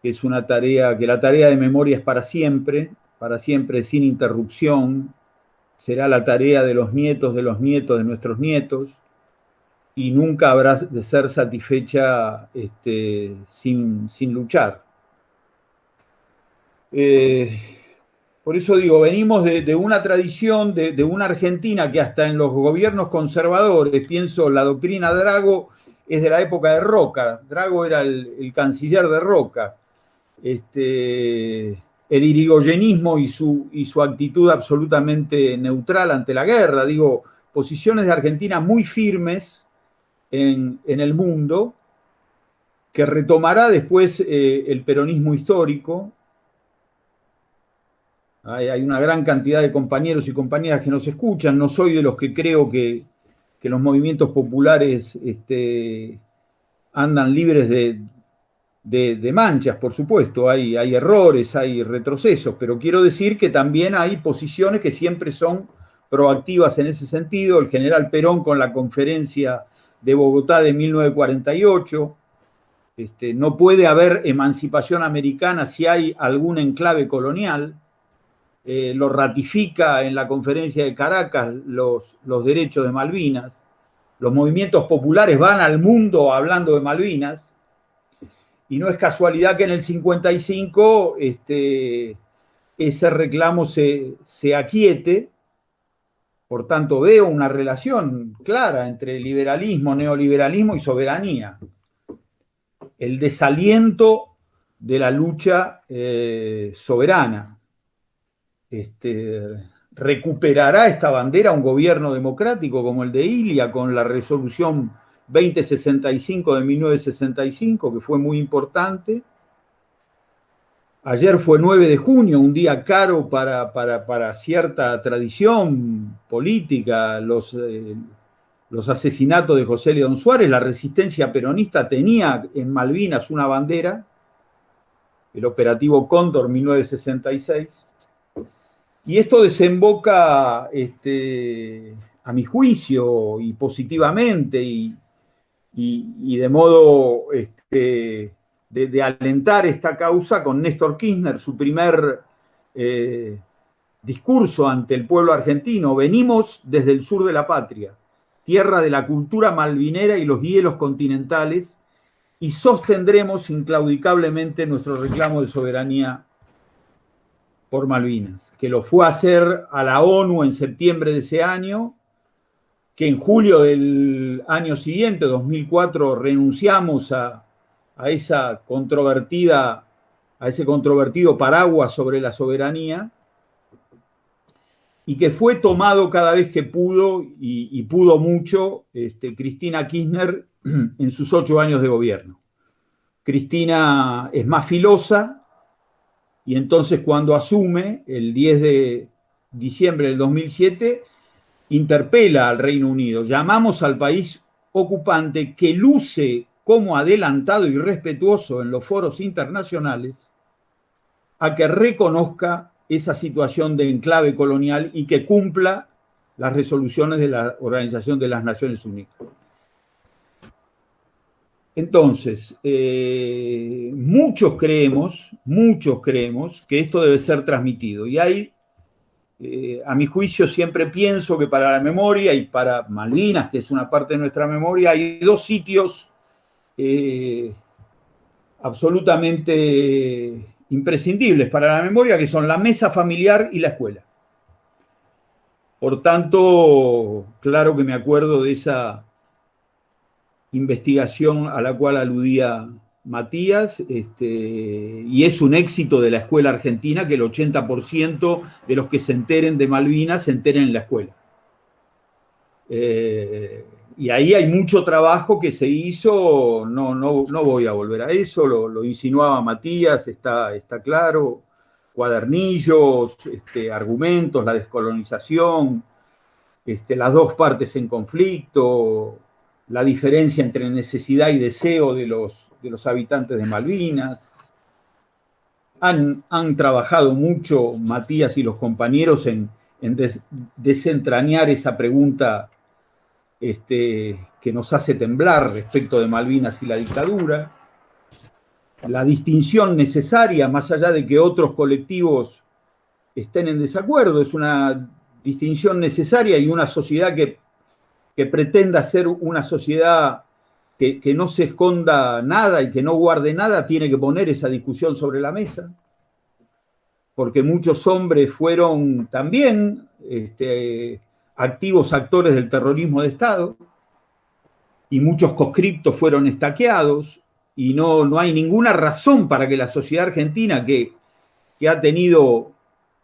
E: es una tarea, que la tarea de memoria es para siempre, sin interrupción. Será la tarea de los nietos de nuestros nietos, y nunca habrá de ser satisfecha sin luchar. Por eso digo, venimos de una tradición, de una Argentina que hasta en los gobiernos conservadores, pienso, la doctrina Drago es de la época de Roca. Drago era el canciller de Roca. El irigoyenismo y su actitud absolutamente neutral ante la guerra, digo, posiciones de Argentina muy firmes en el mundo, que retomará después el peronismo histórico. Hay una gran cantidad de compañeros y compañeras que nos escuchan. No soy de los que creo que los movimientos populares andan libres de manchas, por supuesto. Hay errores, hay retrocesos, pero quiero decir que también hay posiciones que siempre son proactivas en ese sentido. El general Perón con la conferencia de Bogotá de 1948. No puede haber emancipación americana si hay algún enclave colonial. Lo ratifica en la conferencia de Caracas los derechos de Malvinas. Los movimientos populares van al mundo hablando de Malvinas, y no es casualidad que en el 55 ese reclamo se aquiete, Por tanto, veo una relación clara entre liberalismo, neoliberalismo y soberanía. El desaliento de la lucha soberana. ¿Recuperará esta bandera un gobierno democrático como el de Ilia con la resolución 2065 de 1965, que fue muy importante? Ayer fue 9 de junio, un día caro para cierta tradición política, los asesinatos de José León Suárez. La resistencia peronista tenía en Malvinas una bandera, el operativo Cóndor 1966, y esto desemboca, a mi juicio, y positivamente, y de modo de alentar esta causa con Néstor Kirchner, su primer discurso ante el pueblo argentino. Venimos desde el sur de la patria, tierra de la cultura malvinera y los hielos continentales, y sostendremos inclaudicablemente nuestro reclamo de soberanía por Malvinas, que lo fue a hacer a la ONU en septiembre de ese año, que en julio del año siguiente, 2004, renunciamos a ese controvertido paraguas sobre la soberanía, y que fue tomado cada vez que pudo, y pudo mucho, Cristina Kirchner en sus 8 años de gobierno. Cristina es más filosa, y entonces cuando asume, el 10 de diciembre del 2007, interpela al Reino Unido. Llamamos al país ocupante, que luce como adelantado y respetuoso en los foros internacionales, a que reconozca esa situación de enclave colonial y que cumpla las resoluciones de la Organización de las Naciones Unidas. Entonces, muchos creemos que esto debe ser transmitido. Y hay, a mi juicio, siempre pienso que para la memoria y para Malvinas, que es una parte de nuestra memoria, hay 2 sitios absolutamente imprescindibles para la memoria, que son la mesa familiar y la escuela. Por tanto, claro que me acuerdo de esa investigación a la cual aludía Matías, y es un éxito de la escuela argentina que el 80% de los que se enteren de Malvinas se enteren en la escuela. Y ahí hay mucho trabajo que se hizo, no voy a volver a eso, lo insinuaba Matías, está claro, cuadernillos, argumentos, la descolonización, las 2 partes en conflicto, la diferencia entre necesidad y deseo de los habitantes de Malvinas. Han trabajado mucho Matías y los compañeros en desentrañar esa pregunta que nos hace temblar respecto de Malvinas y la dictadura. La distinción necesaria, más allá de que otros colectivos estén en desacuerdo, es una distinción necesaria, y una sociedad que pretenda ser una sociedad que no se esconda nada y que no guarde nada, tiene que poner esa discusión sobre la mesa, porque muchos hombres fueron también activos actores del terrorismo de Estado, y muchos conscriptos fueron estaqueados, y no hay ninguna razón para que la sociedad argentina, que ha tenido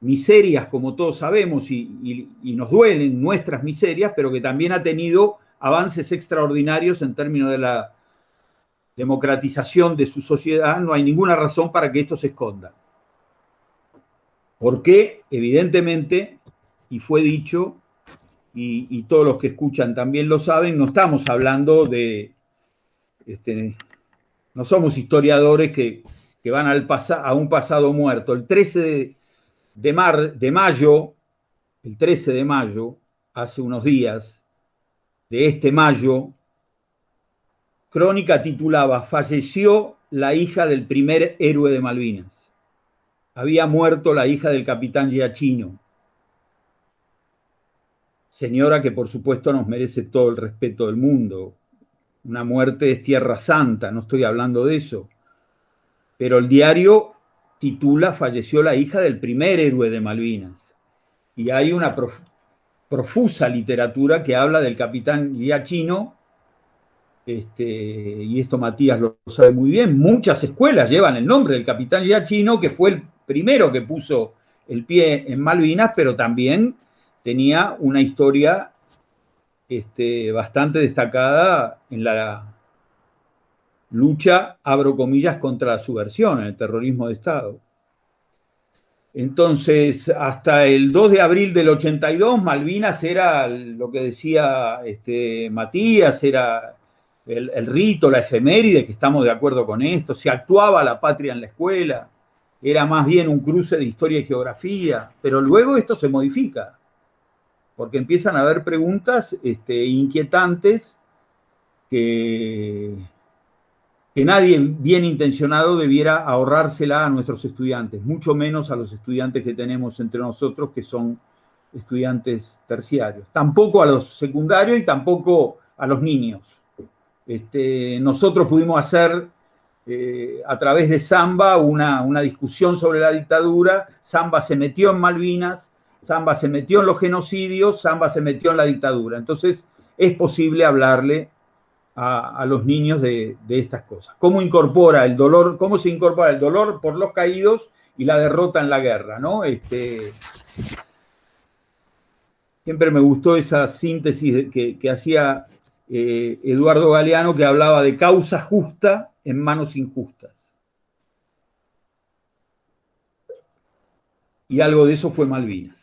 E: miserias, como todos sabemos, y nos duelen nuestras miserias, pero que también ha tenido avances extraordinarios en términos de la democratización de su sociedad, no hay ninguna razón para que esto se esconda. Porque, evidentemente, y fue dicho, y todos los que escuchan también lo saben, no estamos hablando de... no somos historiadores que van a un pasado muerto. El 13 de mayo, hace unos días, de este mayo, Crónica titulaba: falleció la hija del primer héroe de Malvinas. Había muerto la hija del capitán Giachino. Señora que por supuesto nos merece todo el respeto del mundo. Una muerte es tierra santa, no estoy hablando de eso. Pero el diario titula: falleció la hija del primer héroe de Malvinas. Y hay una profusa literatura que habla del capitán Giacchino, y esto Matías lo sabe muy bien, muchas escuelas llevan el nombre del capitán Giacchino, que fue el primero que puso el pie en Malvinas, pero también tenía una historia bastante destacada en la lucha, abro comillas, contra la subversión, en el terrorismo de Estado. Entonces, hasta el 2 de abril del 82, Malvinas era lo que decía Matías, era el rito, la efeméride, que estamos de acuerdo con esto, se actuaba la patria en la escuela, era más bien un cruce de historia y geografía, pero luego esto se modifica, porque empiezan a haber preguntas inquietantes que nadie bien intencionado debiera ahorrársela a nuestros estudiantes, mucho menos a los estudiantes que tenemos entre nosotros, que son estudiantes terciarios. Tampoco a los secundarios y tampoco a los niños. Nosotros pudimos hacer, a través de Zamba, una discusión sobre la dictadura. Zamba se metió en Malvinas, Zamba se metió en los genocidios, Zamba se metió en la dictadura. Entonces, es posible hablarle a los niños de estas cosas. ¿Cómo se incorpora el dolor por los caídos y la derrota en la guerra, ¿no? Siempre me gustó esa síntesis que hacía Eduardo Galeano, que hablaba de causa justa en manos injustas. Y algo de eso fue Malvinas.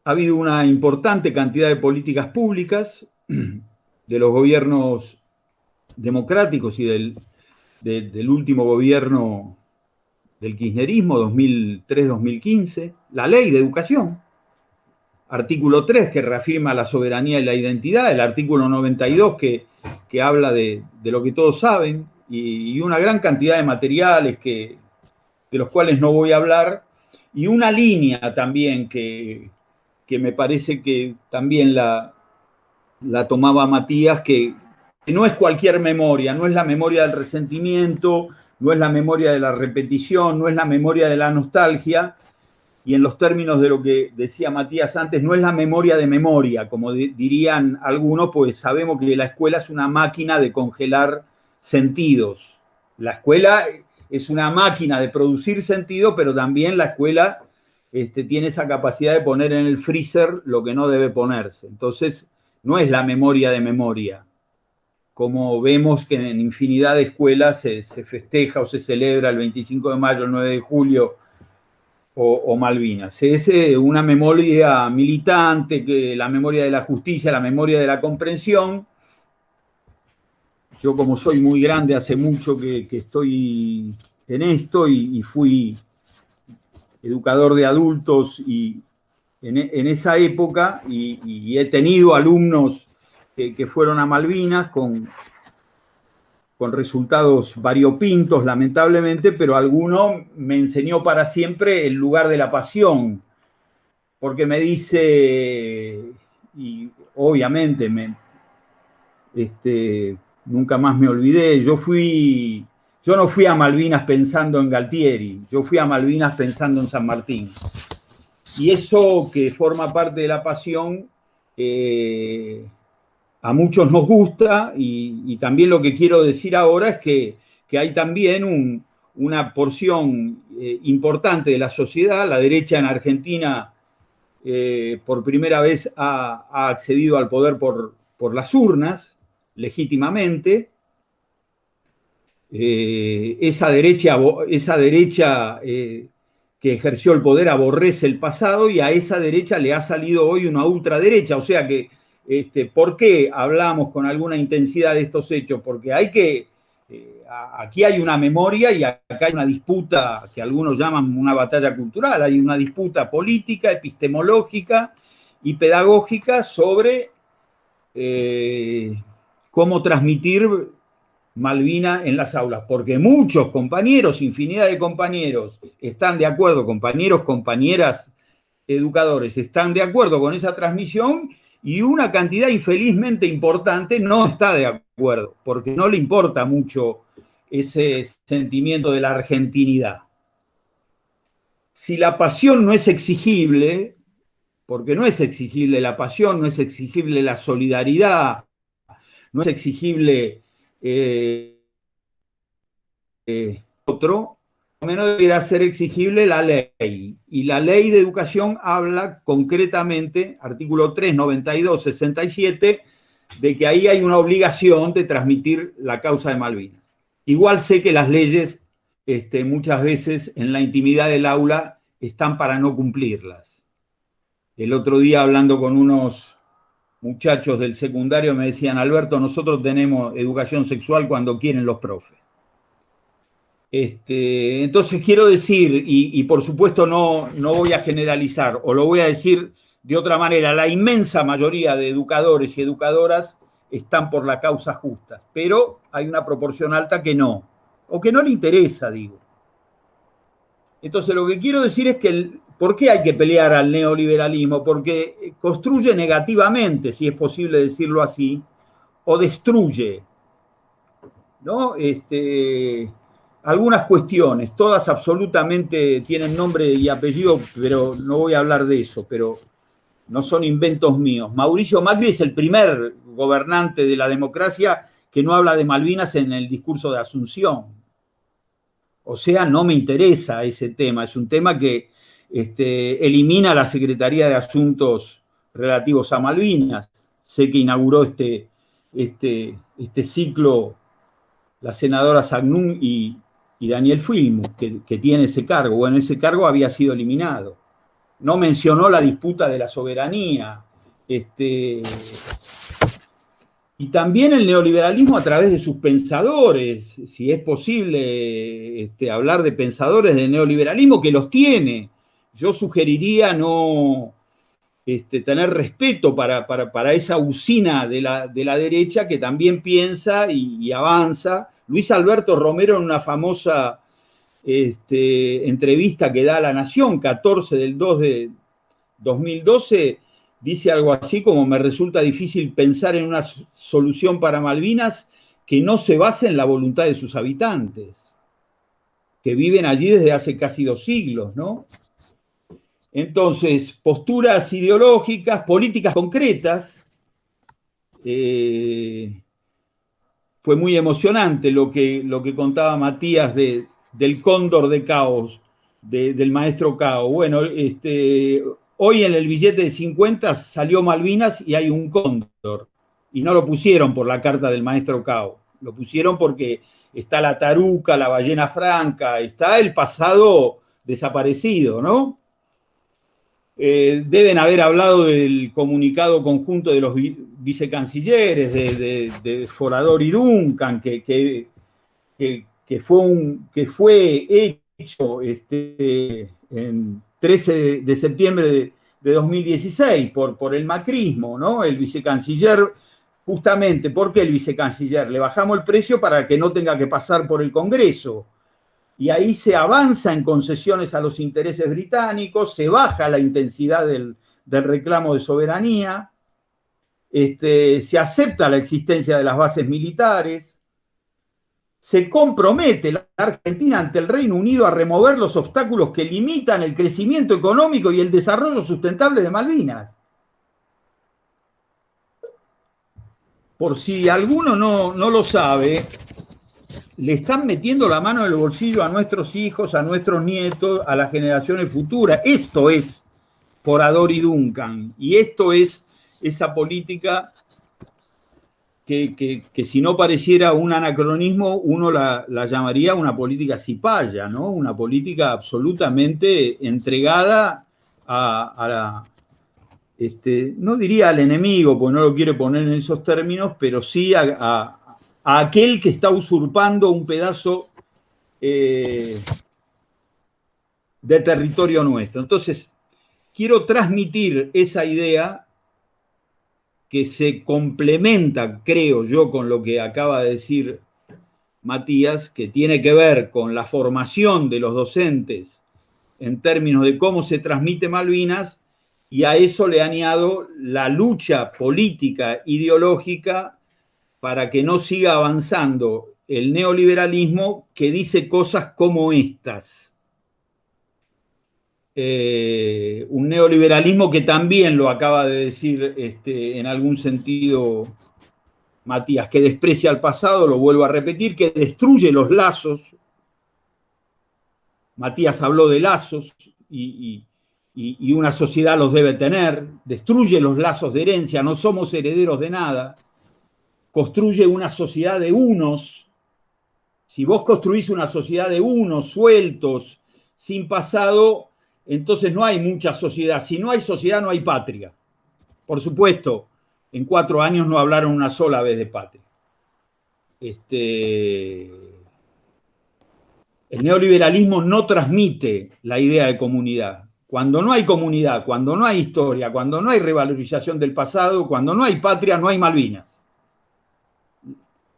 E: Ha habido una importante cantidad de políticas públicas de los gobiernos democráticos y del último gobierno del kirchnerismo, 2003-2015, la ley de educación, artículo 3, que reafirma la soberanía y la identidad, el artículo 92, que habla de lo que todos saben, y una gran cantidad de materiales de los cuales no voy a hablar, y una línea también que me parece que también la tomaba Matías, que no es cualquier memoria, no es la memoria del resentimiento, no es la memoria de la repetición, no es la memoria de la nostalgia, y en los términos de lo que decía Matías antes, no es la memoria de memoria, como dirían algunos, pues sabemos que la escuela es una máquina de congelar sentidos. La escuela es una máquina de producir sentido, pero también la escuela tiene esa capacidad de poner en el freezer lo que no debe ponerse. Entonces, no es la memoria de memoria, como vemos que en infinidad de escuelas se festeja o se celebra el 25 de mayo, el 9 de julio o Malvinas. Es una memoria militante, la memoria de la justicia, la memoria de la comprensión. Yo, como soy muy grande, hace mucho que estoy en esto y fui educador de adultos y en esa época, y he tenido alumnos que fueron a Malvinas con resultados variopintos, lamentablemente, pero alguno me enseñó para siempre el lugar de la pasión, porque me dice, y obviamente nunca más me olvidé, yo no fui a Malvinas pensando en Galtieri, yo fui a Malvinas pensando en San Martín. Y eso, que forma parte de la pasión, a muchos nos gusta, y también lo que quiero decir ahora es que hay también una porción importante de la sociedad. La derecha en Argentina por primera vez ha accedido al poder por las urnas, legítimamente. Esa derecha que ejerció el poder aborrece el pasado, y a esa derecha le ha salido hoy una ultraderecha. O sea que, ¿por qué hablamos con alguna intensidad de estos hechos? Porque aquí hay una memoria, y acá hay una disputa que algunos llaman una batalla cultural. Hay una disputa política, epistemológica y pedagógica sobre cómo transmitir Malvinas en las aulas, porque muchos compañeros, infinidad de compañeros están de acuerdo, compañeros, compañeras, educadores, están de acuerdo con esa transmisión, y una cantidad infelizmente importante no está de acuerdo, porque no le importa mucho ese sentimiento de la argentinidad. Si la pasión no es exigible, porque no es exigible la pasión, no es exigible la solidaridad, no es exigible otro, al menos debería ser exigible la ley. Y la ley de educación habla concretamente, artículo 3, 92, 67, de que ahí hay una obligación de transmitir la causa de Malvinas. Igual sé que las leyes muchas veces en la intimidad del aula están para no cumplirlas. El otro día hablando con unos muchachos del secundario me decían, Alberto, nosotros tenemos educación sexual cuando quieren los profes. Entonces quiero decir, y por supuesto no voy a generalizar, o lo voy a decir de otra manera, la inmensa mayoría de educadores y educadoras están por la causa justa, pero hay una proporción alta que no, o que no le interesa, digo. Entonces lo que quiero decir es que, ¿por qué hay que pelear al neoliberalismo? Porque construye negativamente, si es posible decirlo así, o destruye, ¿no? Algunas cuestiones, todas absolutamente tienen nombre y apellido, pero no voy a hablar de eso, pero no son inventos míos. Mauricio Macri es el primer gobernante de la democracia que no habla de Malvinas en el discurso de Asunción. O sea, no me interesa ese tema, es un tema que elimina la Secretaría de Asuntos relativos a Malvinas. Sé que inauguró este ciclo la senadora Sagnún y Daniel Filmus, que tiene ese cargo. Bueno, ese cargo había sido eliminado. No mencionó la disputa de la soberanía. Y también el neoliberalismo a través de sus pensadores, si es posible hablar de pensadores del neoliberalismo, que los tiene. Yo sugeriría no tener respeto para esa usina de la derecha que también piensa y avanza. Luis Alberto Romero, en una famosa entrevista que da a La Nación, 14 del 2 de 2012, dice algo así como: me resulta difícil pensar en una solución para Malvinas que no se base en la voluntad de sus habitantes, que viven allí desde hace casi 2 siglos, ¿no? Entonces, posturas ideológicas, políticas concretas. Fue muy emocionante lo que contaba Matías del cóndor de Caos, del maestro Cao. Bueno, hoy en el billete de 50 salió Malvinas y hay un cóndor. Y no lo pusieron por la carta del maestro Cao, lo pusieron porque está la taruca, la ballena franca, está el pasado desaparecido, ¿no? Deben haber hablado del comunicado conjunto de los vicecancilleres, de Forador y Duncan, que fue hecho en 13 de septiembre de 2016 por el macrismo, ¿no? El vicecanciller, justamente, ¿por qué el vicecanciller? Le bajamos el precio para que no tenga que pasar por el Congreso. Y ahí se avanza en concesiones a los intereses británicos, se baja la intensidad del reclamo de soberanía, se acepta la existencia de las bases militares, se compromete la Argentina ante el Reino Unido a remover los obstáculos que limitan el crecimiento económico y el desarrollo sustentable de Malvinas. Por si alguno no lo sabe, le están metiendo la mano en el bolsillo a nuestros hijos, a nuestros nietos, a las generaciones futuras. Esto es Forador y Duncan, y esto es esa política que si no pareciera un anacronismo, uno la llamaría una política cipaya, ¿no? Una política absolutamente entregada no diría al enemigo, porque no lo quiere poner en esos términos, pero sí a aquel que está usurpando un pedazo de territorio nuestro. Entonces, quiero transmitir esa idea que se complementa, creo yo, con lo que acaba de decir Matías, que tiene que ver con la formación de los docentes en términos de cómo se transmite Malvinas, y a eso le añado la lucha política, ideológica, para que no siga avanzando el neoliberalismo que dice cosas como estas. un neoliberalismo que también lo acaba de decir en algún sentido Matías, que desprecia el pasado, lo vuelvo a repetir, que destruye los lazos. Matías habló de lazos y una sociedad los debe tener, destruye los lazos de herencia, no somos herederos de nada, construye una sociedad de unos. Si vos construís una sociedad de unos sueltos, sin pasado, entonces no hay mucha sociedad. Si no hay sociedad, no hay patria. Por supuesto, en 4 años no hablaron una sola vez de patria. El neoliberalismo no transmite la idea de comunidad. Cuando no hay comunidad, cuando no hay historia, cuando no hay revalorización del pasado, cuando no hay patria, no hay Malvinas.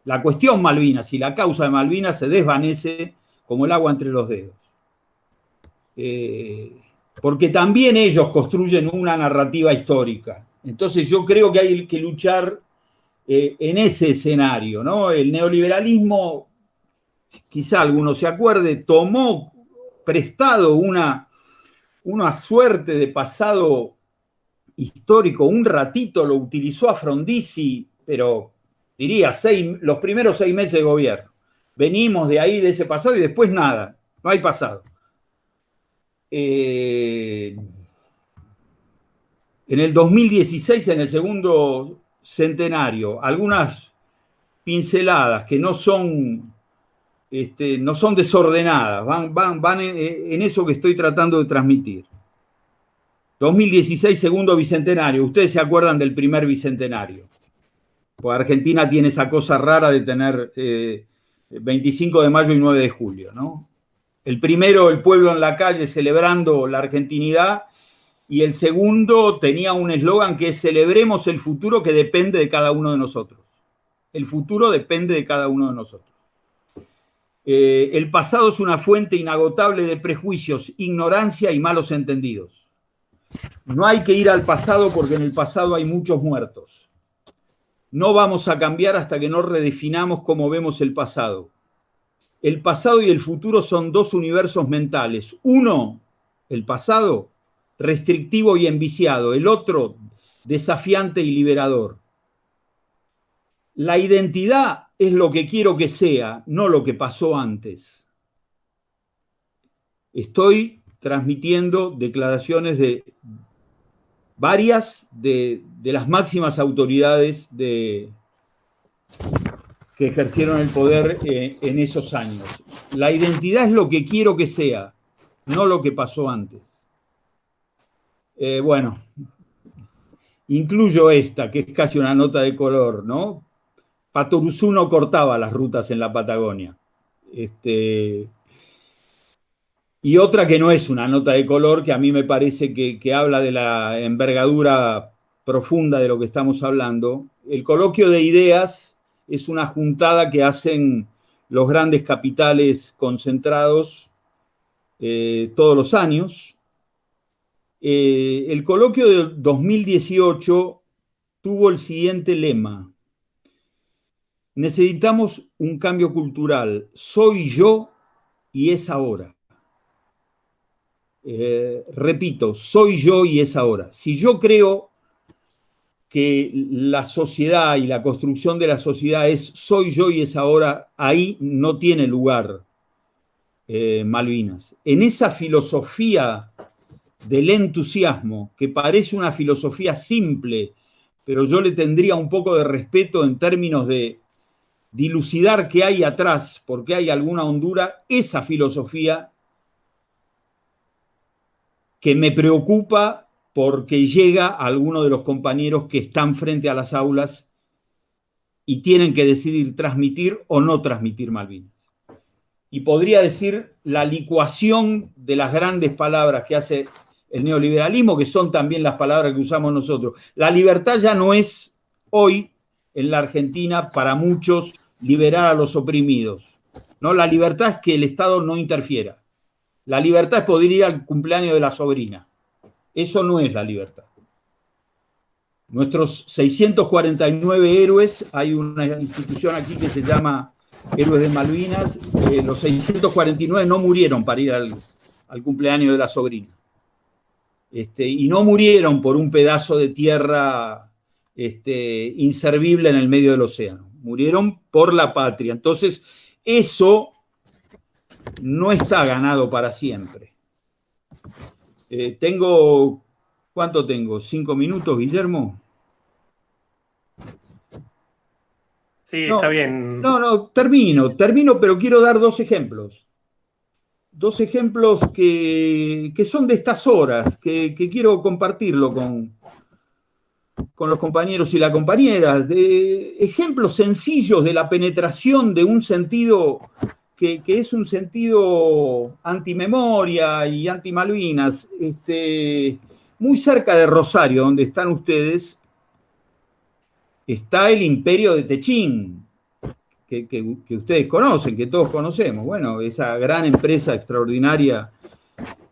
E: La cuestión Malvinas y la causa de Malvinas se desvanece como el agua entre los dedos. Porque también ellos construyen una narrativa histórica. Entonces yo creo que hay que luchar en ese escenario, ¿no? El neoliberalismo, quizá alguno se acuerde, tomó prestado una suerte de pasado histórico, un ratito lo utilizó a Frondizi, pero diría los primeros 6 meses de gobierno. Venimos de ahí, de ese pasado, y después nada, no hay pasado. En el 2016, en el segundo centenario, algunas pinceladas que no son desordenadas, van en eso que estoy tratando de transmitir. 2016, segundo bicentenario. Ustedes se acuerdan del primer bicentenario. Pues Argentina tiene esa cosa rara de tener 25 de mayo y 9 de julio, ¿no? El primero, el pueblo en la calle celebrando la argentinidad, y el segundo tenía un eslogan que es: celebremos el futuro que depende de cada uno de nosotros. El futuro depende de cada uno de nosotros. El pasado es una fuente inagotable de prejuicios, ignorancia y malos entendidos. No hay que ir al pasado porque en el pasado hay muchos muertos. No vamos a cambiar hasta que no redefinamos cómo vemos el pasado. El pasado y el futuro son 2 universos mentales. Uno, el pasado, restrictivo y enviciado. El otro, desafiante y liberador. La identidad es lo que quiero que sea, no lo que pasó antes. Estoy transmitiendo declaraciones de varias de las máximas autoridades que ejercieron el poder en esos años. La identidad es lo que quiero que sea, no lo que pasó antes. Bueno, incluyo esta, que es casi una nota de color, ¿no? Patoruzú no cortaba las rutas en la Patagonia. Y otra que no es una nota de color, que a mí me parece que habla de la envergadura profunda de lo que estamos hablando. El coloquio de ideas es una juntada que hacen los grandes capitales concentrados todos los años. El coloquio de 2018 tuvo el siguiente lema: necesitamos un cambio cultural, soy yo y es ahora. Repito, soy yo y es ahora. Si yo creo que la sociedad y la construcción de la sociedad es soy yo y es ahora, ahí no tiene lugar Malvinas. En esa filosofía del entusiasmo, que parece una filosofía simple, pero yo le tendría un poco de respeto en términos de dilucidar qué hay atrás, porque hay alguna hondura, esa filosofía que me preocupa porque llega a alguno de los compañeros que están frente a las aulas y tienen que decidir transmitir o no transmitir Malvinas. Y podría decir la licuación de las grandes palabras que hace el neoliberalismo, que son también las palabras que usamos nosotros. La libertad ya no es hoy en la Argentina para muchos liberar a los oprimidos, ¿no? La libertad es que el Estado no interfiera. La libertad es poder ir al cumpleaños de la sobrina. Eso no es la libertad. Nuestros 649 héroes, hay una institución aquí que se llama Héroes de Malvinas, los 649 no murieron para ir al cumpleaños de la sobrina. y no murieron por un pedazo de tierra inservible en el medio del océano, murieron por la patria. Entonces, eso no está ganado para siempre. ¿Cuánto tengo? ¿5 minutos, Guillermo?
B: Sí, está bien.
E: No, termino, pero quiero dar 2 ejemplos. 2 ejemplos que son de estas horas, que quiero compartirlo con los compañeros y las compañeras, de ejemplos sencillos de la penetración de un sentido que es un sentido antimemoria y anti-Malvinas. Muy cerca de Rosario, donde están ustedes, está el Imperio de Techín, que ustedes conocen, que todos conocemos. Bueno, esa gran empresa, extraordinaria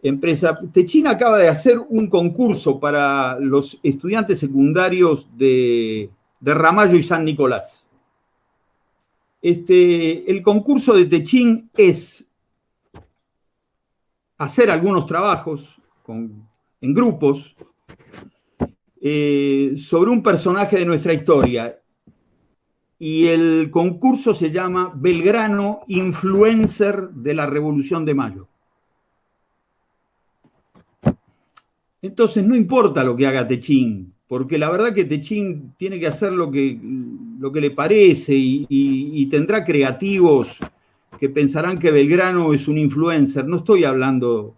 E: empresa. Techín acaba de hacer un concurso para los estudiantes secundarios de Ramallo y San Nicolás. El concurso de Techín es hacer algunos trabajos en grupos sobre un personaje de nuestra historia. Y el concurso se llama Belgrano, influencer de la Revolución de Mayo. Entonces no importa lo que haga Techín, porque la verdad que Techín tiene que hacer lo que le parece y tendrá creativos que pensarán que Belgrano es un influencer. No estoy hablando,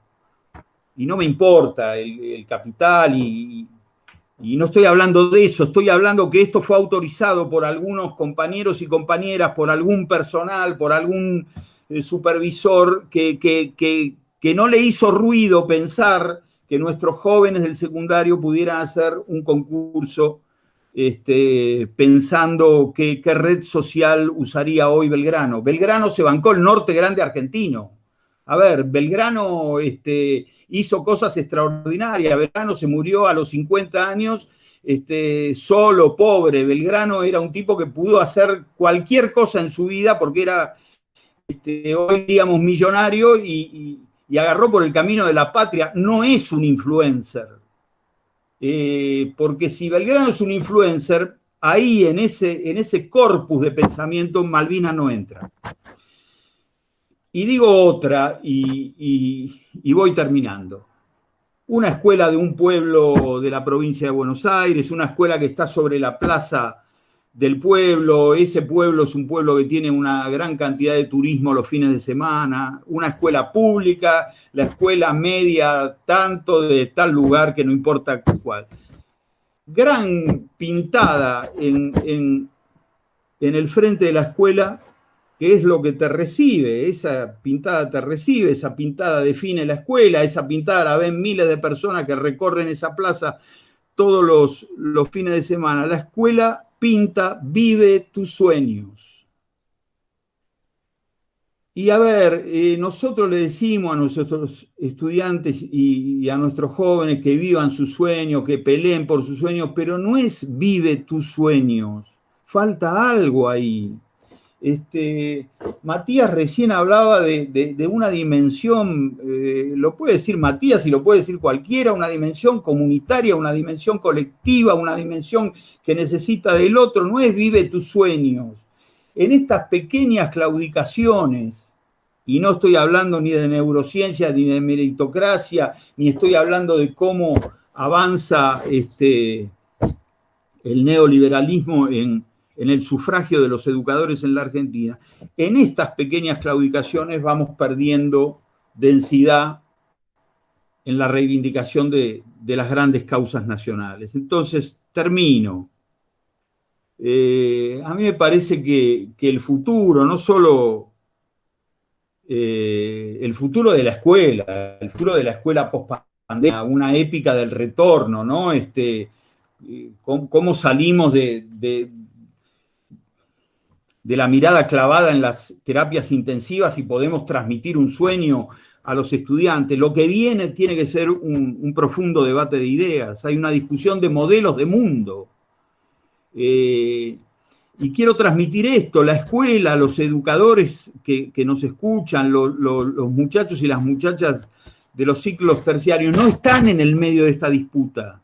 E: y no me importa el capital, y no estoy hablando de eso, estoy hablando que esto fue autorizado por algunos compañeros y compañeras, por algún personal, por algún supervisor que no le hizo ruido pensar que nuestros jóvenes del secundario pudieran hacer un concurso pensando qué red social usaría hoy Belgrano. Belgrano se bancó el norte grande argentino. A ver, Belgrano hizo cosas extraordinarias. Belgrano se murió a los 50 años, solo, pobre. Belgrano era un tipo que pudo hacer cualquier cosa en su vida porque era, hoy digamos, millonario y agarró por el camino de la patria. No es un influencer. Porque si Belgrano es un influencer, ahí en ese corpus de pensamiento Malvinas no entra. Y digo otra, y voy terminando. Una escuela de un pueblo de la provincia de Buenos Aires, una escuela que está sobre la plaza del pueblo. Ese pueblo es un pueblo que tiene una gran cantidad de turismo los fines de semana. Una escuela pública, la escuela media, tanto de tal lugar que no importa cuál. Gran pintada en el frente de la escuela, que es lo que te recibe, esa pintada te recibe, esa pintada define la escuela, esa pintada la ven miles de personas que recorren esa plaza todos los fines de semana. La escuela pinta, vive tus sueños. Y a ver, nosotros le decimos a nuestros estudiantes y a nuestros jóvenes que vivan sus sueños, que peleen por sus sueños, pero no es vive tus sueños, falta algo ahí. Matías recién hablaba de una dimensión, lo puede decir Matías y lo puede decir cualquiera, una dimensión comunitaria, una dimensión colectiva, una dimensión que necesita del otro. No es vive tus sueños. En estas pequeñas claudicaciones, y no estoy hablando ni de neurociencia, ni de meritocracia, ni estoy hablando de cómo avanza el neoliberalismo en el sufragio de los educadores en la Argentina. En estas pequeñas claudicaciones vamos perdiendo densidad en la reivindicación de las grandes causas nacionales. Entonces, termino. A mí me parece que el futuro, no solo el futuro de la escuela, el futuro de la escuela post-pandemia, una épica del retorno, ¿no? Cómo salimos de la mirada clavada en las terapias intensivas y podemos transmitir un sueño a los estudiantes. Lo que viene tiene que ser un profundo debate de ideas. Hay una discusión de modelos de mundo. Y quiero transmitir esto, la escuela, los educadores que nos escuchan, los muchachos y las muchachas los ciclos terciarios, no están en el medio de esta disputa.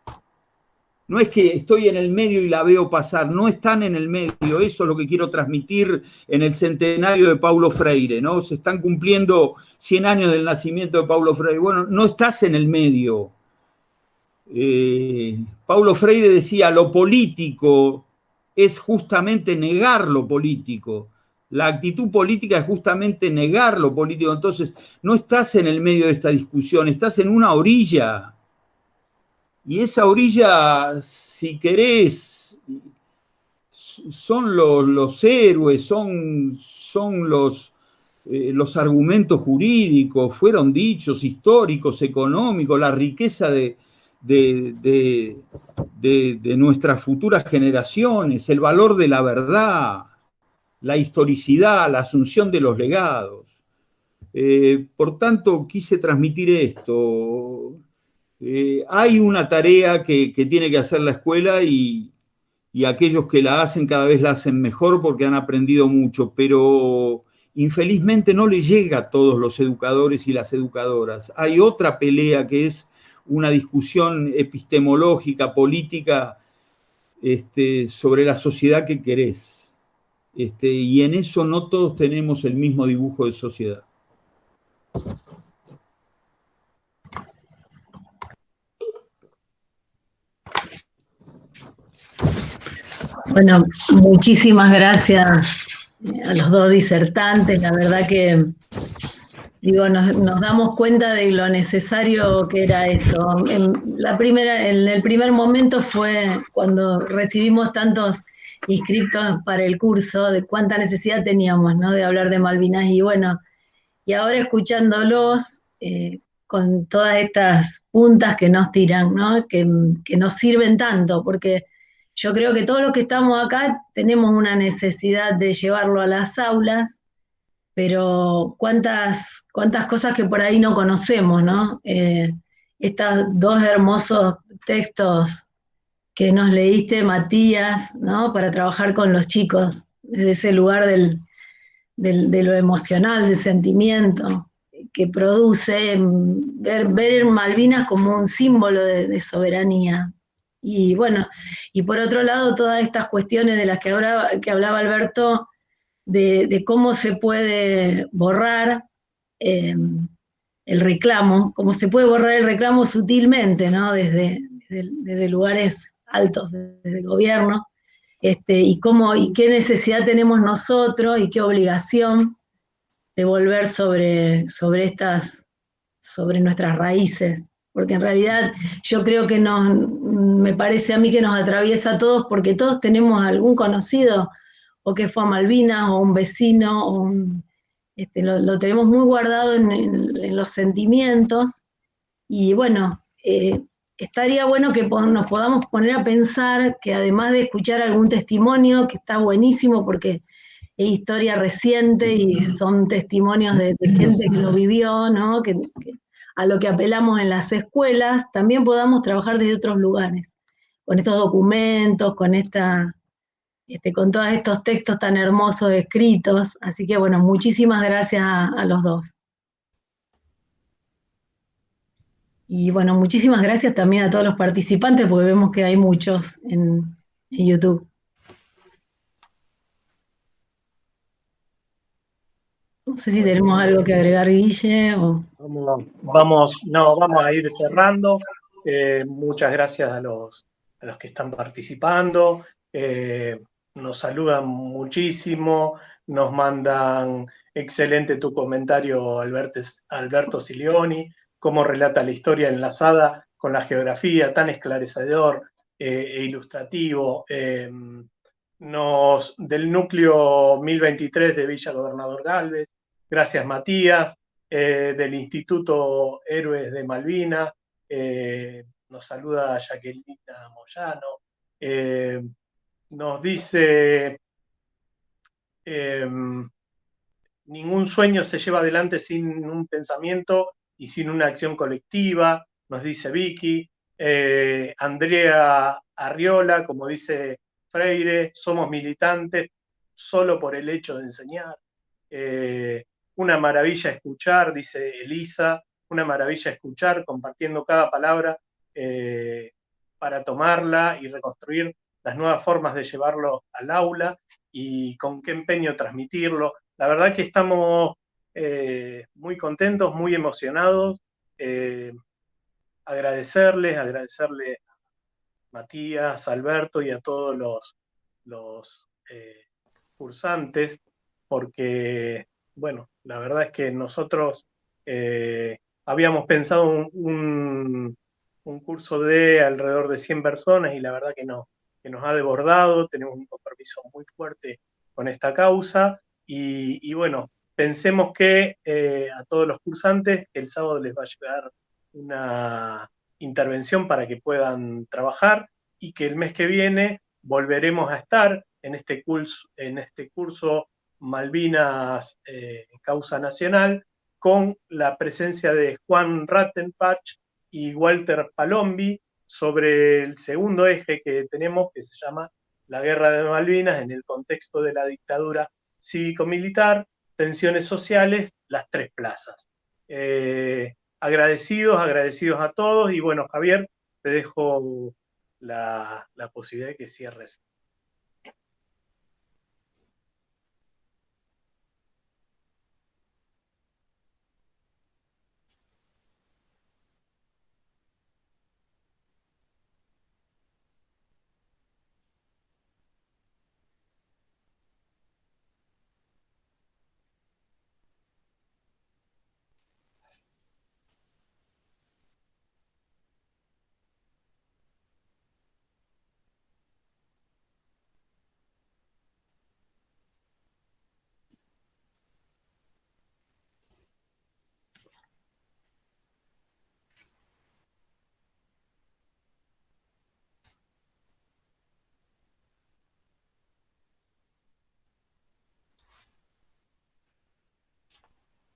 E: No es que estoy en el medio y la veo pasar, no están en el medio. Eso es lo que quiero transmitir en el centenario de Paulo Freire, ¿no? Se están cumpliendo 100 años del nacimiento de Paulo Freire. Bueno, no estás en el medio. Paulo Freire decía, lo político es justamente negar lo político. La actitud política es justamente negar lo político. Entonces, no estás en el medio de esta discusión, estás en una orilla. Y esa orilla, si querés, son los héroes, son los argumentos jurídicos, fueron dichos, históricos, económicos, la riqueza de nuestras futuras generaciones, el valor de la verdad, la historicidad, la asunción de los legados. Por tanto, quise transmitir esto. Hay una tarea que tiene que hacer la escuela y aquellos que la hacen cada vez la hacen mejor porque han aprendido mucho, pero infelizmente no le llega a todos los educadores y las educadoras. Hay otra pelea que es una discusión epistemológica, política, sobre la sociedad que querés. Y en eso no todos tenemos el mismo dibujo de sociedad.
C: Bueno, muchísimas gracias a los dos disertantes. La verdad que nos damos cuenta de lo necesario que era esto. En el primer momento fue cuando recibimos tantos inscriptos para el curso, de cuánta necesidad teníamos, ¿no?, de hablar de Malvinas. Y bueno, y ahora escuchándolos, con todas estas puntas que nos tiran, ¿no?, que nos sirven tanto, porque yo creo que todos los que estamos acá tenemos una necesidad de llevarlo a las aulas, pero cuántas cosas que por ahí no conocemos, ¿no? Estos dos hermosos textos que nos leíste, Matías, ¿no?, para trabajar con los chicos, desde ese lugar de lo emocional, del sentimiento que produce ver Malvinas como un símbolo de soberanía. Y bueno, y por otro lado, todas estas cuestiones de las que hablaba Alberto, de cómo se puede borrar el reclamo, cómo se puede borrar el reclamo sutilmente, ¿no?, desde lugares altos, desde el gobierno, y qué necesidad tenemos nosotros y qué obligación de volver sobre nuestras raíces, porque en realidad yo creo que me parece a mí que nos atraviesa a todos, porque todos tenemos algún conocido, o que fue a Malvinas, o un vecino, lo tenemos muy guardado en los sentimientos, y bueno, estaría bueno que nos podamos poner a pensar que además de escuchar algún testimonio, que está buenísimo porque es historia reciente y son testimonios de gente que lo vivió, ¿no?, que a lo que apelamos en las escuelas, también podamos trabajar desde otros lugares, con estos documentos, con todos estos textos tan hermosos escritos. Así que bueno, muchísimas gracias a los dos. Y bueno, muchísimas gracias también a todos los participantes, porque vemos que hay muchos en YouTube. No sé si tenemos algo que agregar, Guille.
B: Vamos a ir cerrando. Muchas gracias a los que están participando. Nos saludan muchísimo, nos mandan excelente tu comentario, Alberto Silioni, cómo relata la historia enlazada con la geografía, tan esclarecedor e ilustrativo. Del núcleo 1023 de Villa Gobernador Galvez, gracias Matías, del Instituto Héroes de Malvinas, nos saluda Jacquelina Moyano, nos dice, ningún sueño se lleva adelante sin un pensamiento y sin una acción colectiva, nos dice Vicky, Andrea Arriola, como dice Freire, somos militantes solo por el hecho de enseñar. Una maravilla escuchar, dice Elisa, una maravilla escuchar, compartiendo cada palabra para tomarla y reconstruir las nuevas formas de llevarlo al aula y con qué empeño transmitirlo. La verdad que estamos muy contentos, muy emocionados. Agradecerle a Matías, a Alberto y a todos los cursantes, porque, bueno, la verdad es que nosotros habíamos pensado un curso de alrededor de 100 personas y la verdad que nos ha desbordado, tenemos un compromiso muy fuerte con esta causa y bueno, pensemos que a todos los cursantes el sábado les va a llegar una intervención para que puedan trabajar y que el mes que viene volveremos a estar en este curso Malvinas Causa Nacional con la presencia de Juan Rattenpach y Walter Palombi sobre el segundo eje que tenemos, que se llama la Guerra de Malvinas en el contexto de la dictadura cívico-militar, tensiones sociales, las tres plazas. Agradecidos a todos y bueno, Javier, te dejo la posibilidad de que cierres